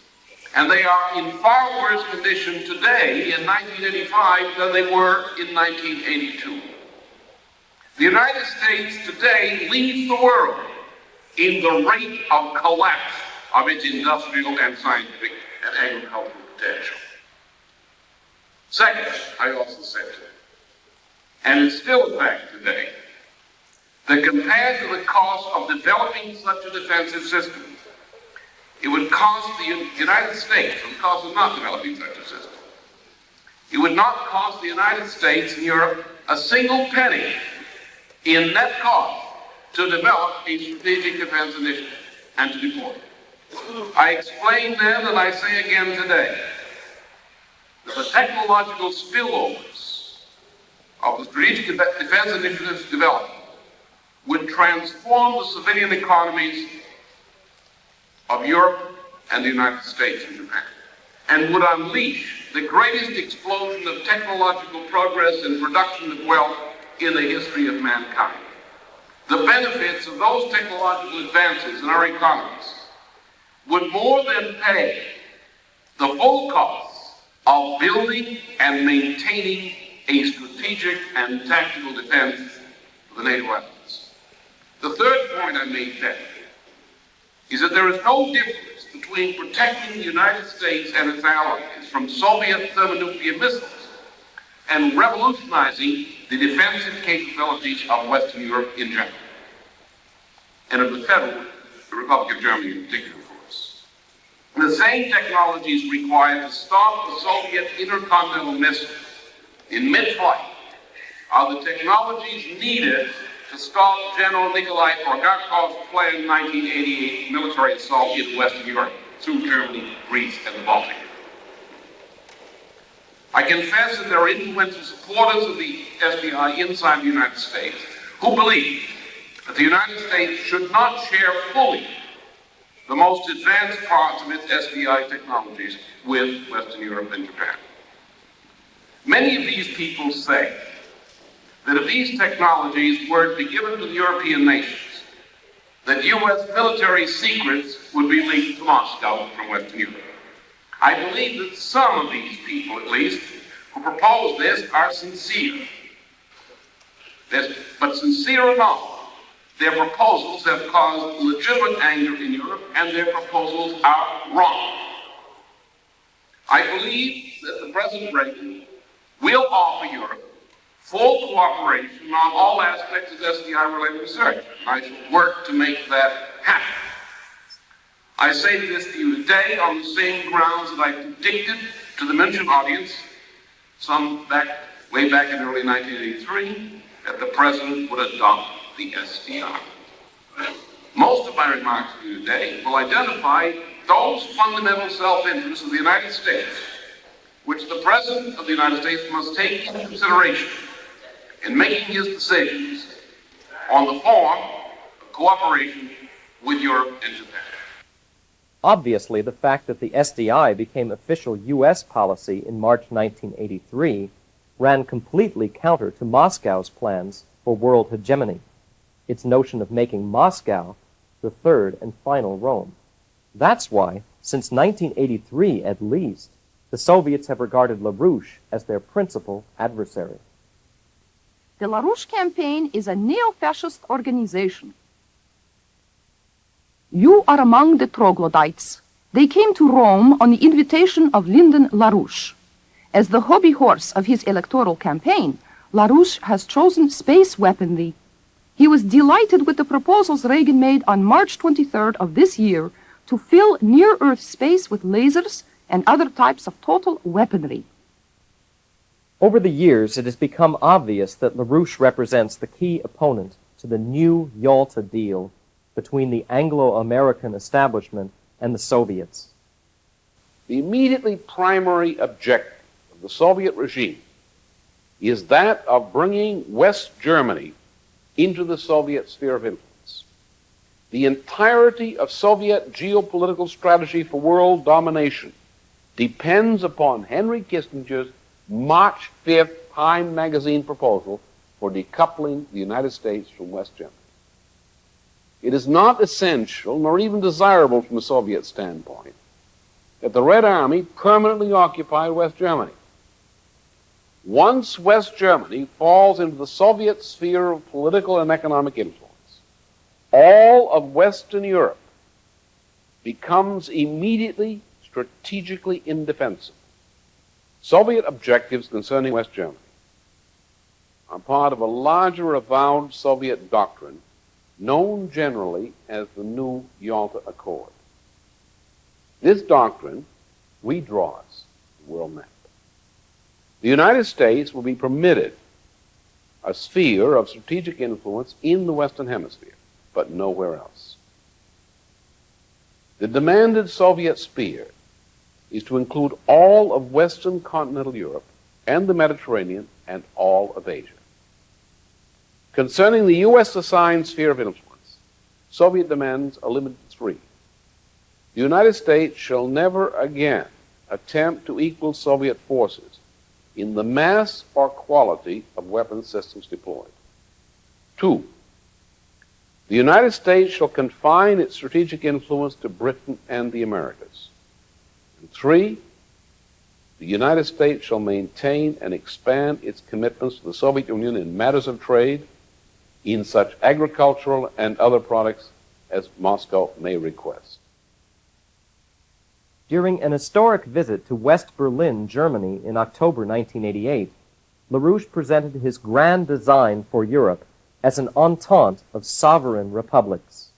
Speaker 11: And they are in far worse condition today in 1985 than they were in 1982. The United States today leads the world in the rate of collapse of its industrial and scientific and agricultural potential. Second, I also said, and it's still a fact today, that compared to the cost of developing such a defensive system, it would cost the United States, and the cost of not developing such a system, it would not cost the United States and Europe a single penny in net cost to develop a strategic defense initiative and to deploy it. I explained then, and I say again today, that the technological spillovers of the strategic defense initiative's development would transform the civilian economies of Europe and the United States and Japan, and would unleash the greatest explosion of technological progress and production of wealth in the history of mankind. The benefits of those technological advances in our economies would more than pay the full costs of building and maintaining a strategic and tactical defense of the NATO allies. The third point I made then is that there is no difference between protecting the United States and its allies from Soviet thermonuclear missiles and revolutionizing the defensive capabilities of Western Europe in general, and of the Republic of Germany in particular, of course. And the same technology is required to stop the Soviet intercontinental missile in mid-flight are the technologies needed to stop General Nikolai Orgakov's planned 1988 military assault in Western Europe through Germany, Greece, and the Baltic. I confess that there are influential supporters of the SDI inside the United States who believe that the United States should not share fully the most advanced parts of its SDI technologies with Western Europe and Japan. Many of these people say that if these technologies were to be given to the European nations, that U.S. military secrets would be leaked to Moscow from Western Europe. I believe that some of these people, at least, who propose this are sincere. But sincere or not, their proposals have caused legitimate anger in Europe, and their proposals are wrong. I believe that the President Reagan will offer Europe full cooperation on all aspects of SDI-related research. I shall work to make that happen. I say this to you today on the same grounds that I predicted to the München audience way back in early 1983, that the President would adopt the SDI. Most of my remarks to you today will identify those fundamental self-interests of the United States which the President of the United States must take into consideration in making his decisions on the form of cooperation with Europe and Japan.
Speaker 1: Obviously, the fact that the SDI became official U.S. policy in March 1983 ran completely counter to Moscow's plans for world hegemony, its notion of making Moscow the third and final Rome. That's why, since 1983 at least, the Soviets have regarded LaRouche as their principal adversary.
Speaker 12: The LaRouche campaign is a neo-fascist organization. You are among the troglodytes. They came to Rome on the invitation of Lyndon LaRouche. As the hobby horse of his electoral campaign, LaRouche has chosen space weaponry. He was delighted with the proposals Reagan made on March 23rd of this year to fill near-Earth space with lasers and other types of total weaponry.
Speaker 1: Over the years, it has become obvious that LaRouche represents the key opponent to the new Yalta deal between the Anglo-American establishment and the Soviets.
Speaker 9: The immediately primary objective of the Soviet regime is that of bringing West Germany into the Soviet sphere of influence. The entirety of Soviet geopolitical strategy for world domination depends upon Henry Kissinger's March 5th Time magazine proposal for decoupling the United States from West Germany. It is not essential, nor even desirable from the Soviet standpoint, that the Red Army permanently occupy West Germany. Once West Germany falls into the Soviet sphere of political and economic influence, all of Western Europe becomes immediately strategically indefensible. Soviet objectives concerning West Germany are part of a larger avowed Soviet doctrine known generally as the New Yalta Accord. This doctrine redraws the world map. The United States will be permitted a sphere of strategic influence in the Western Hemisphere, but nowhere else. The demanded Soviet sphere is to include all of Western continental Europe and the Mediterranean and all of Asia. Concerning the U.S. assigned sphere of influence, Soviet demands are limited to three. The United States shall never again attempt to equal Soviet forces in the mass or quality of weapons systems deployed. 2, the United States shall confine its strategic influence to Britain and the Americas. And 3, the United States shall maintain and expand its commitments to the Soviet Union in matters of trade, in such agricultural and other products as Moscow may request.
Speaker 1: During an historic visit to West Berlin, Germany in October 1988, LaRouche presented his grand design for Europe as an entente of sovereign republics.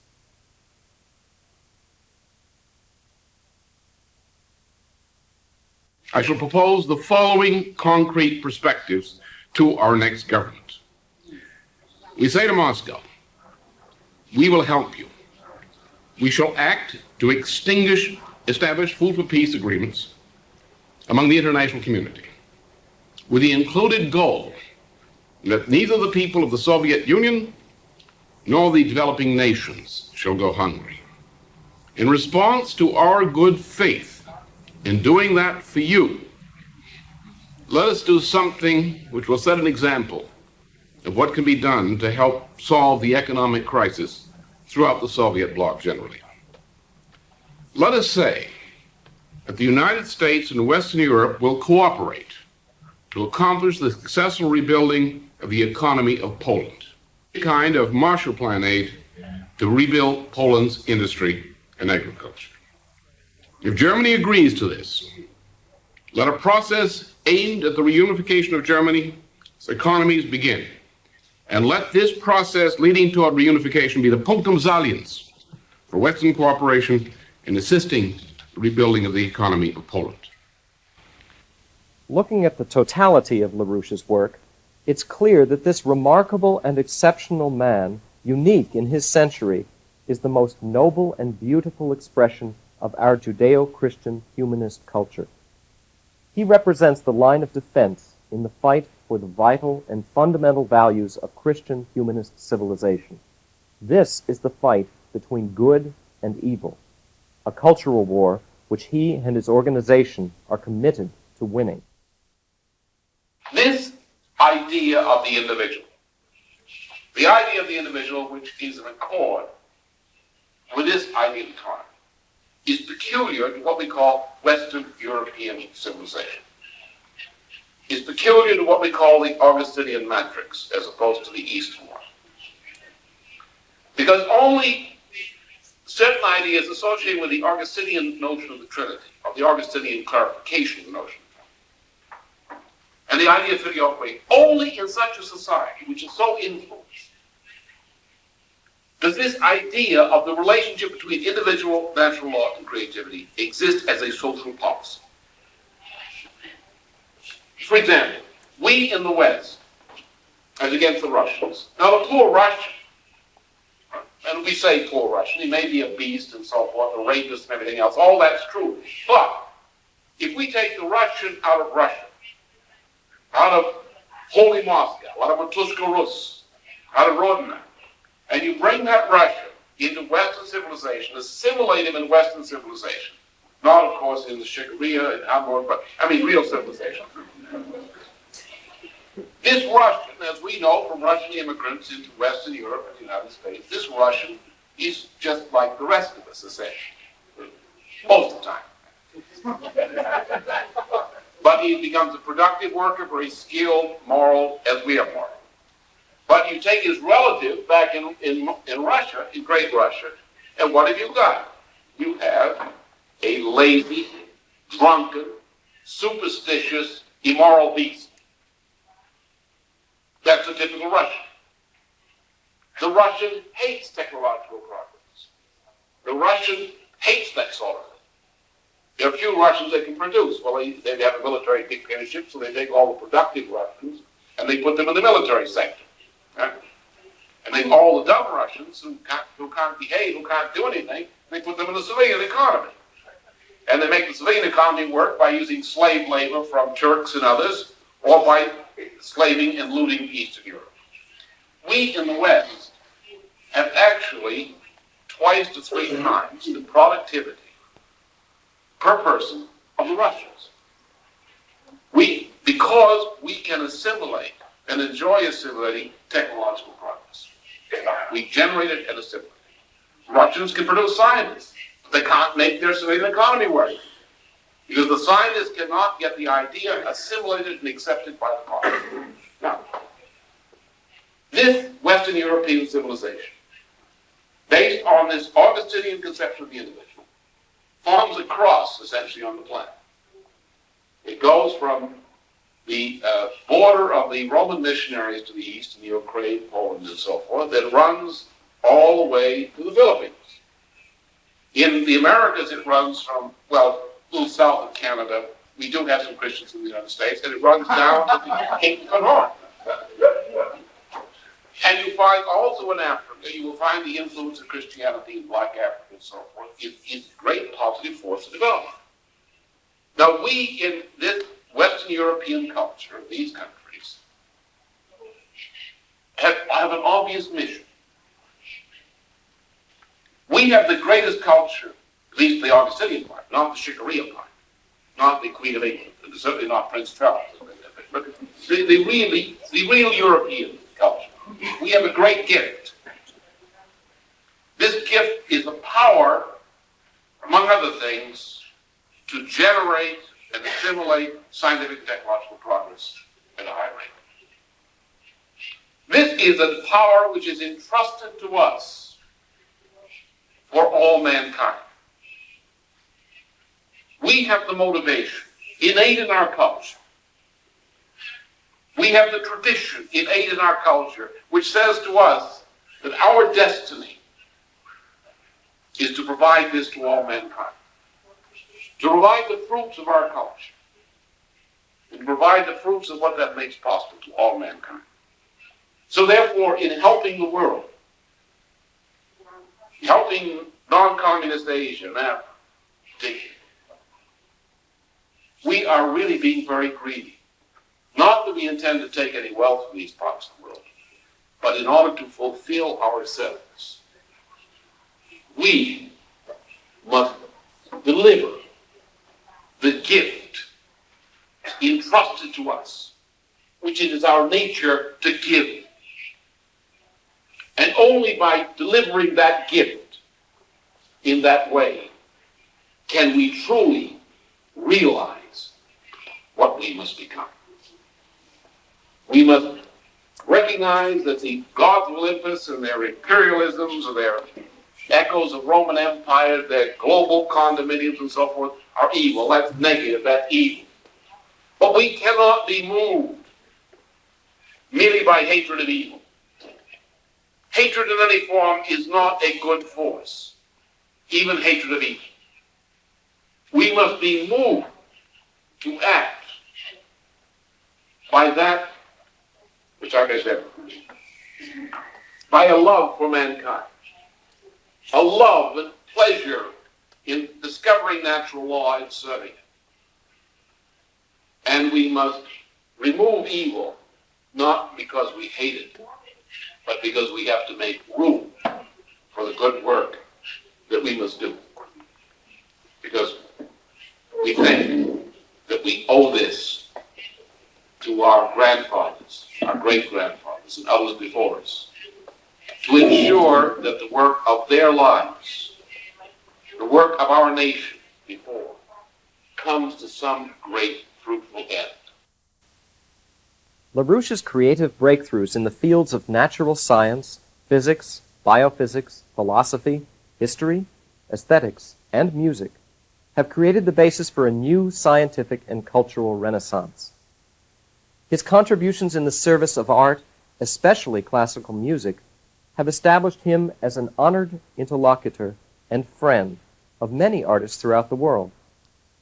Speaker 11: I shall propose the following concrete perspectives to our next government. We say to Moscow, we will help you. We shall act to establish food for peace agreements among the international community, with the included goal that neither the people of the Soviet Union nor the developing nations shall go hungry. In response to our good faith in doing that for you, let us do something which will set an example of what can be done to help solve the economic crisis throughout the Soviet bloc generally. Let us say that the United States and Western Europe will cooperate to accomplish the successful rebuilding of the economy of Poland, a kind of Marshall Plan aid to rebuild Poland's industry and agriculture. If Germany agrees to this, let a process aimed at the reunification of Germany's economies begin. And let this process leading toward reunification be the punctum saliens for Western cooperation in assisting the rebuilding of the economy of Poland.
Speaker 1: Looking at the totality of LaRouche's work, it's clear that this remarkable and exceptional man, unique in his century, is the most noble and beautiful expression of our Judeo-Christian humanist culture. He represents the line of defense in the fight for the vital and fundamental values of Christian humanist civilization. This is the fight between good and evil, a cultural war which he and his organization are committed to winning.
Speaker 11: This idea of the individual, which is in accord with this idea of economy, is peculiar to what we call Western European civilization. Is peculiar to what we call the Augustinian matrix as opposed to the Eastern one. Because only certain ideas associated with the Augustinian notion of the Trinity, or the Augustinian clarification of the notion, and the idea of filioque, only in such a society which is so influenced does this idea of the relationship between individual natural law and creativity exist as a social policy. For example, we in the West, as against the Russians. Now the poor Russian, and we say poor Russian, he may be a beast and so forth, a rapist and everything else, all that's true. But if we take the Russian out of Russia, out of Holy Moscow, out of Matushka Rus, out of Rodina, and you bring that Russia into Western civilization, assimilate him in Western civilization, not of course in the Shikaria and Hamburg, but I mean real civilization. This Russian, as we know from Russian immigrants into Western Europe and the United States, this Russian is just like the rest of us, essentially. Most of the time. But he becomes a productive worker, very skilled, moral, as we are moral. But you take his relative back in Russia, in Great Russia, and what have you got? You have a lazy, drunken, superstitious, immoral beast. That's a typical Russian. The Russian hates technological progress. The Russian hates that sort of thing. There are few Russians that can produce. Well, they have a military dictatorship, so they take all the productive Russians and they put them in the military sector. Right? And they all the dumb Russians who can't behave, who can't do anything, they put them in the civilian economy. And they make the civilian economy work by using slave labor from Turks and others, or by slaving and looting Eastern Europe. We in the West have actually twice to three times the productivity per person of the Russians. Because we can assimilate and enjoy assimilating technological progress. We generate it and assimilate it. Russians can produce scientists, but they can't make their civilian economy work. Because the scientists cannot get the idea assimilated and accepted by the public. Now, this Western European civilization, based on this Augustinian conception of the individual, forms a cross, essentially, on the planet. It goes from the border of the Roman missionaries to the east, in the Ukraine, Poland, and so forth, that runs all the way to the Philippines. In the Americas, it runs from, well, a little south of Canada. We do have some Christians in the United States, and it runs down to the Cape of Horn. And you find also in Africa, you will find the influence of Christianity in Black Africa and so forth. It's a great positive force of development. Now, we in this Western European culture, these countries, have an obvious mission. We have the greatest culture, at least the Augustinian part, not the Shikariya part, not the Queen of England, and certainly not Prince Charles, but the real European culture. We have a great gift. This gift is the power, among other things, to generate and assimilate scientific and technological progress at a high rate. This is a power which is entrusted to us for all mankind. We have the motivation innate in our culture. We have the tradition innate in our culture which says to us that our destiny is to provide this to all mankind. To provide the fruits of our culture, and to provide the fruits of what that makes possible to all mankind. So therefore, in helping the world, helping non-communist Asia and Africa, we are really being very greedy. Not that we intend to take any wealth from these parts of the world, but in order to fulfill ourselves, we must deliver the gift entrusted to us, which it is our nature to give. And only by delivering that gift in that way can we truly realize what we must become. We must recognize that the gods of Olympus and their imperialisms or their echoes of Roman Empire, their global condominiums and so forth, are evil. That's negative, that's evil. But we cannot be moved merely by hatred of evil. Hatred in any form is not a good force, even hatred of evil. We must be moved to act by that which, like I said, by a love for mankind, a love and pleasure in discovering natural law and serving it. And we must remove evil, not because we hate it, but because we have to make room for the good work that we must do. Because we think that we owe this to our grandfathers, our great-grandfathers, and others before us, to ensure that the work of their lives, the work of our nation before, comes to some great fruitful end.
Speaker 1: LaRouche's creative breakthroughs in the fields of natural science, physics, biophysics, philosophy, history, aesthetics, and music have created the basis for a new scientific and cultural renaissance. His contributions in the service of art, especially classical music, have established him as an honored interlocutor and friend of many artists throughout the world.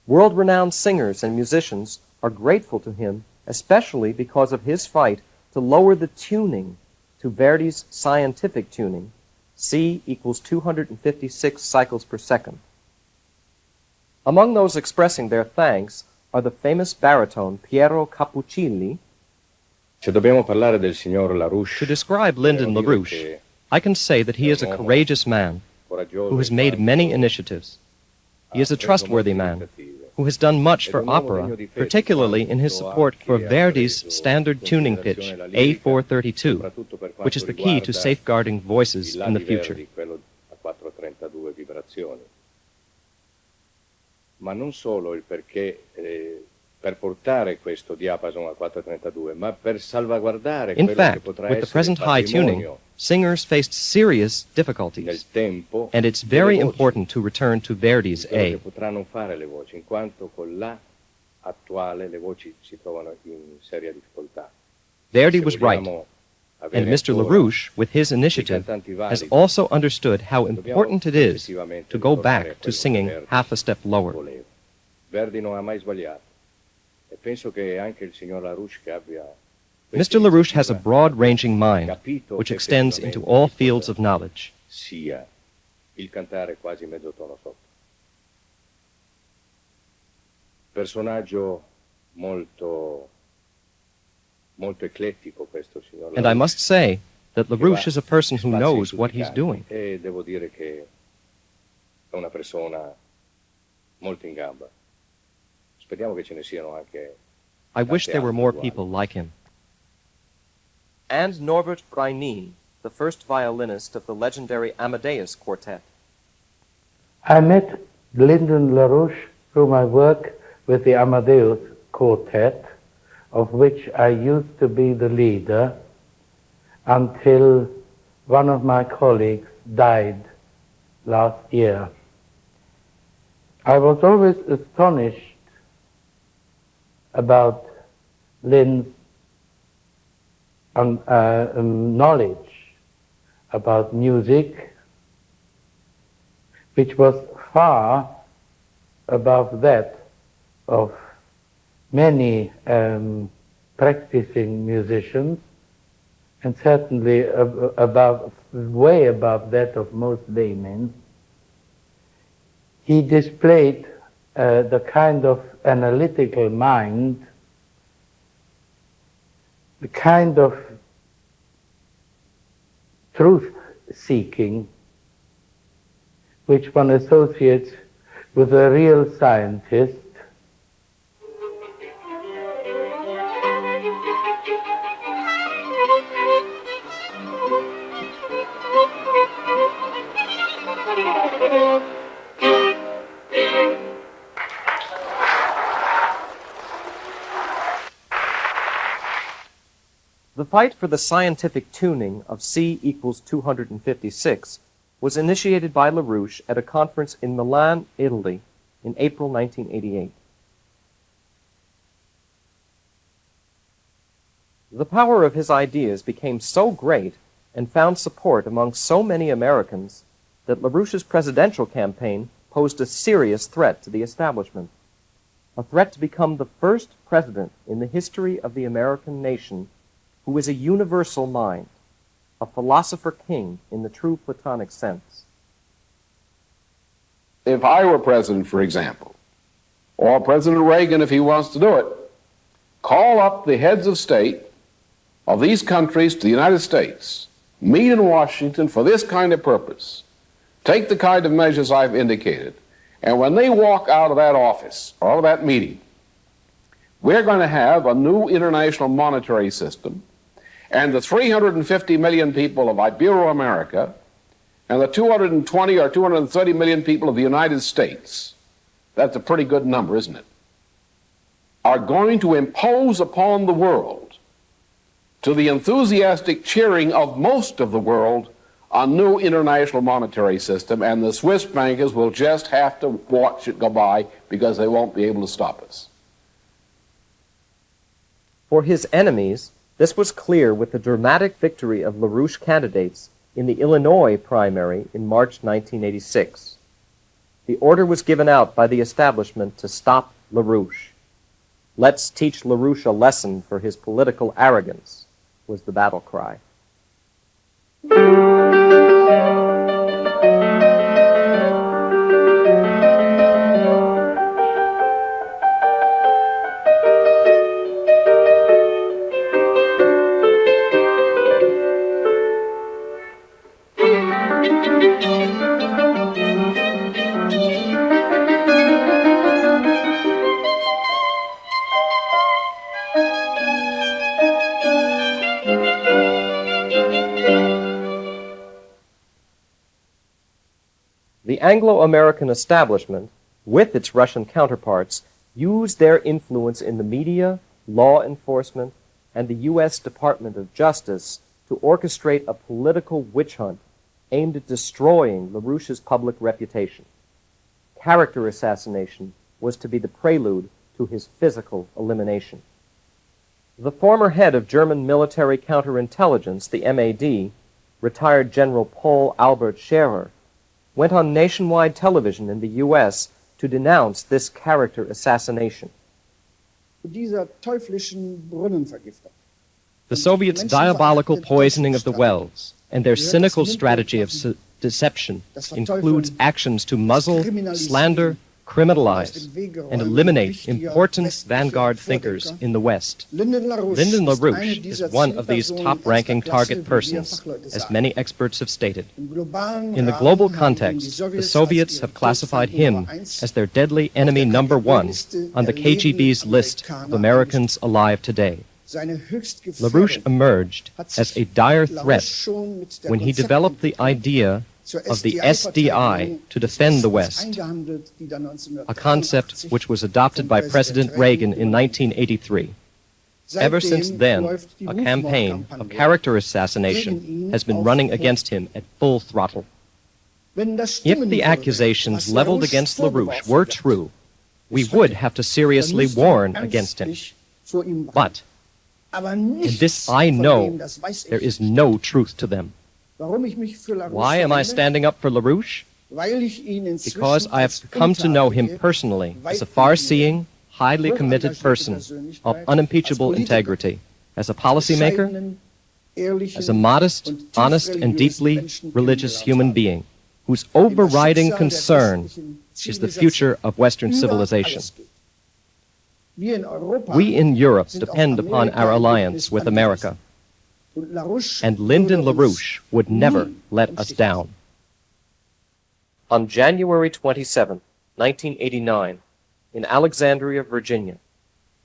Speaker 1: World-renowned singers and musicians are grateful to him, especially because of his fight to lower the tuning to Verdi's scientific tuning, C equals 256 cycles per second. Among those expressing their thanks are the famous baritone Piero Cappuccilli.
Speaker 13: Se dobbiamo parlare del signor LaRouche,
Speaker 1: to describe Lyndon LaRouche, I can say that he is a courageous man who has made many initiatives. He is a trustworthy man who has done much for opera, particularly in his support for Verdi's standard tuning pitch, A432, which is the key to safeguarding voices in the future.
Speaker 13: Ma non solo il perché per portare questo diapason a 432, ma per salvaguardare
Speaker 1: In
Speaker 13: quello che
Speaker 1: fact,
Speaker 13: potrà
Speaker 1: with the
Speaker 13: essere
Speaker 1: present high tuning, singers faced serious difficulties, and it's very important to return to Verdi's
Speaker 13: quello che
Speaker 1: A.
Speaker 13: potranno fare le voci, in quanto con l'A attuale le voci si trovano in seria difficoltà.
Speaker 1: Verdi
Speaker 13: Se
Speaker 1: was right,
Speaker 13: vogliamo
Speaker 1: and
Speaker 13: avere
Speaker 1: Mr.
Speaker 13: ancora
Speaker 1: LaRouche, with his
Speaker 13: dei
Speaker 1: initiative,
Speaker 13: cantanti
Speaker 1: has
Speaker 13: validi,
Speaker 1: also understood how important it is
Speaker 13: effettivamente
Speaker 1: to go
Speaker 13: ritornare a
Speaker 1: back to
Speaker 13: quello che
Speaker 1: singing
Speaker 13: Verdi
Speaker 1: half a step lower.
Speaker 13: voleva. Verdi non ha mai sbagliato e penso che anche il signor LaRouche che abbia
Speaker 1: Mr. LaRouche has a broad-ranging mind, which extends into all fields of knowledge.
Speaker 13: sia il cantare quasi mezzo tono sotto. Personaggio molto eclettico questo signor
Speaker 1: And I
Speaker 13: LaRouche,
Speaker 1: must say that LaRouche is a person who
Speaker 13: spazi
Speaker 1: knows what he's
Speaker 13: insuddicati,
Speaker 1: doing.
Speaker 13: e devo dire che è una persona molto in gamba. Speriamo che ce ne siano anche
Speaker 1: I wish
Speaker 13: tante
Speaker 1: there were
Speaker 13: altre
Speaker 1: more
Speaker 13: uguali.
Speaker 1: people like him. And Norbert Breinin, the first violinist of the legendary Amadeus Quartet.
Speaker 14: I met Lyndon LaRouche through my work with the Amadeus Quartet, of which I used to be the leader until one of my colleagues died last year. I was always astonished about Lynn's knowledge about music, which was far above that of many practicing musicians, and certainly way above that of most laymen. He displayed the kind of analytical mind, the kind of truth-seeking which one associates with a real scientist.
Speaker 1: The fight for the scientific tuning of C equals 256 was initiated by LaRouche at a conference in Milan, Italy, in April 1988. The power of his ideas became so great and found support among so many Americans that LaRouche's presidential campaign posed a serious threat to the establishment, a threat to become the first president in the history of the American nation who is a universal mind, a philosopher king in the true Platonic sense.
Speaker 9: If I were president, for example, or President Reagan if he wants to do it, call up the heads of state of these countries to the United States, meet in Washington for this kind of purpose, take the kind of measures I've indicated, and when they walk out of that office or out of that meeting, we're going to have a new international monetary system, and the 350 million people of Ibero-America and the 220 or 230 million people of the United States, that's a pretty good number, isn't it, are going to impose upon the world, to the enthusiastic cheering of most of the world, a new international monetary system, and the Swiss bankers will just have to watch it go by because they won't be able to stop us.
Speaker 1: For his enemies, this was clear with the dramatic victory of LaRouche candidates in the Illinois primary in March 1986. The order was given out by the establishment to stop LaRouche. "Let's teach LaRouche a lesson for his political arrogance," was the battle cry. The Anglo-American establishment, with its Russian counterparts, used their influence in the media, law enforcement, and the U.S. Department of Justice to orchestrate a political witch hunt aimed at destroying LaRouche's public reputation. Character assassination was to be the prelude to his physical elimination. The former head of German military counterintelligence, the MAD, retired General Paul Albert Scherer, went on nationwide television in the U.S. to denounce this character assassination.
Speaker 7: Dieser teuflischen Brunnenvergiftung.
Speaker 1: The Soviets' diabolical poisoning of the wells and their cynical strategy of deception includes actions to muzzle, slander, criminalize, and eliminate important vanguard thinkers in the West. Lyndon LaRouche is one of these top-ranking target persons, as many experts have stated. In the global context, the Soviets have classified him as their deadly enemy number one on the KGB's list of Americans alive today. LaRouche emerged as a dire threat when he developed the idea of the SDI to defend the West, a concept which was adopted by President Reagan in 1983. Ever since then, a campaign of character assassination has been running against him at full throttle. If the accusations leveled against LaRouche were true, we would have to seriously warn against him. But, and this I know, there is no truth to them. Why am I standing up for LaRouche? Because I have come to know him personally as a far-seeing, highly committed person of unimpeachable integrity, as a policymaker, as a modest, honest, and deeply religious human being, whose overriding concern is the future of Western civilization. We in Europe depend upon our alliance with America, and Lyndon LaRouche would never let us down. On January 27, 1989, in Alexandria, Virginia,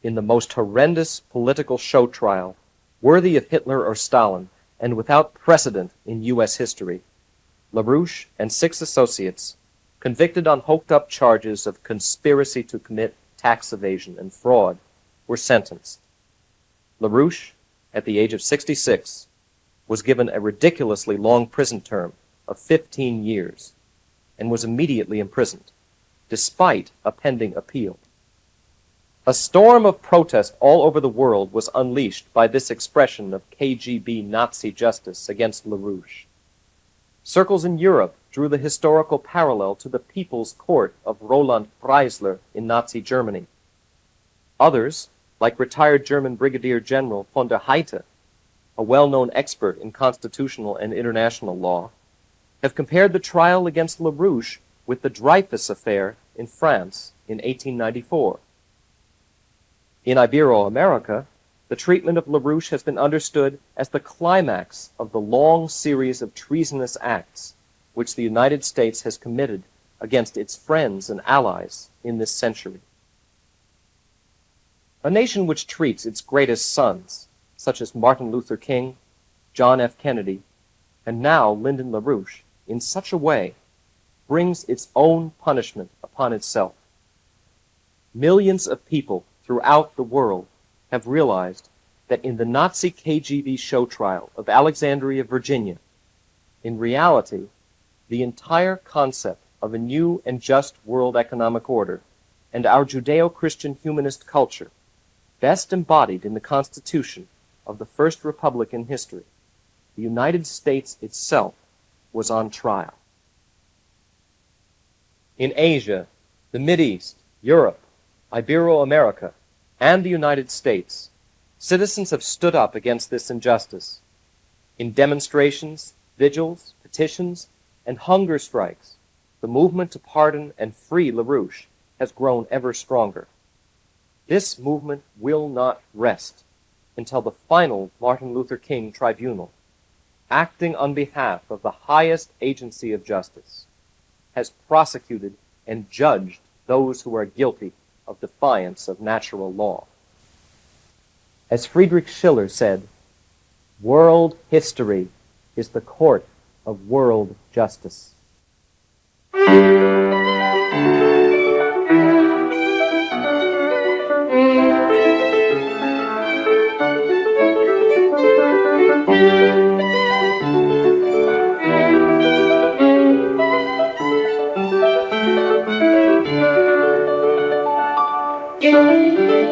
Speaker 1: in the most horrendous political show trial, worthy of Hitler or Stalin, and without precedent in U.S. history, LaRouche and 6 associates, convicted on hoked-up charges of conspiracy to commit tax evasion and fraud, were sentenced. LaRouche, at the age of 66, was given a ridiculously long prison term of 15 years and was immediately imprisoned, despite a pending appeal. A storm of protest all over the world was unleashed by this expression of KGB Nazi justice against LaRouche. Circles in Europe drew the historical parallel to the People's Court of Roland Freisler in Nazi Germany. Others, like retired German Brigadier General von der Heydte, a well-known expert in constitutional and international law, have compared the trial against LaRouche with the Dreyfus affair in France in 1894. In Ibero-America, the treatment of LaRouche has been understood as the climax of the long series of treasonous acts which the United States has committed against its friends and allies in this century. A nation which treats its greatest sons, such as Martin Luther King, John F. Kennedy, and now Lyndon LaRouche, in such a way, brings its own punishment upon itself. Millions of people throughout the world have realized that in the Nazi KGB show trial of Alexandria, Virginia, in reality, the entire concept of a new and just world economic order and our Judeo-Christian humanist culture, best embodied in the Constitution of the First Republic in history, the United States itself, was on trial. In Asia, the Mideast, Europe, Ibero-America, and the United States, citizens have stood up against this injustice. In demonstrations, vigils, petitions, and hunger strikes, the movement to pardon and free LaRouche has grown ever stronger. This movement will not rest until the final Martin Luther King Tribunal, acting on behalf of the highest agency of justice, has prosecuted and judged those who are guilty of defiance of natural law. As Friedrich Schiller said, world history is the court of world justice.
Speaker 15: Thank you.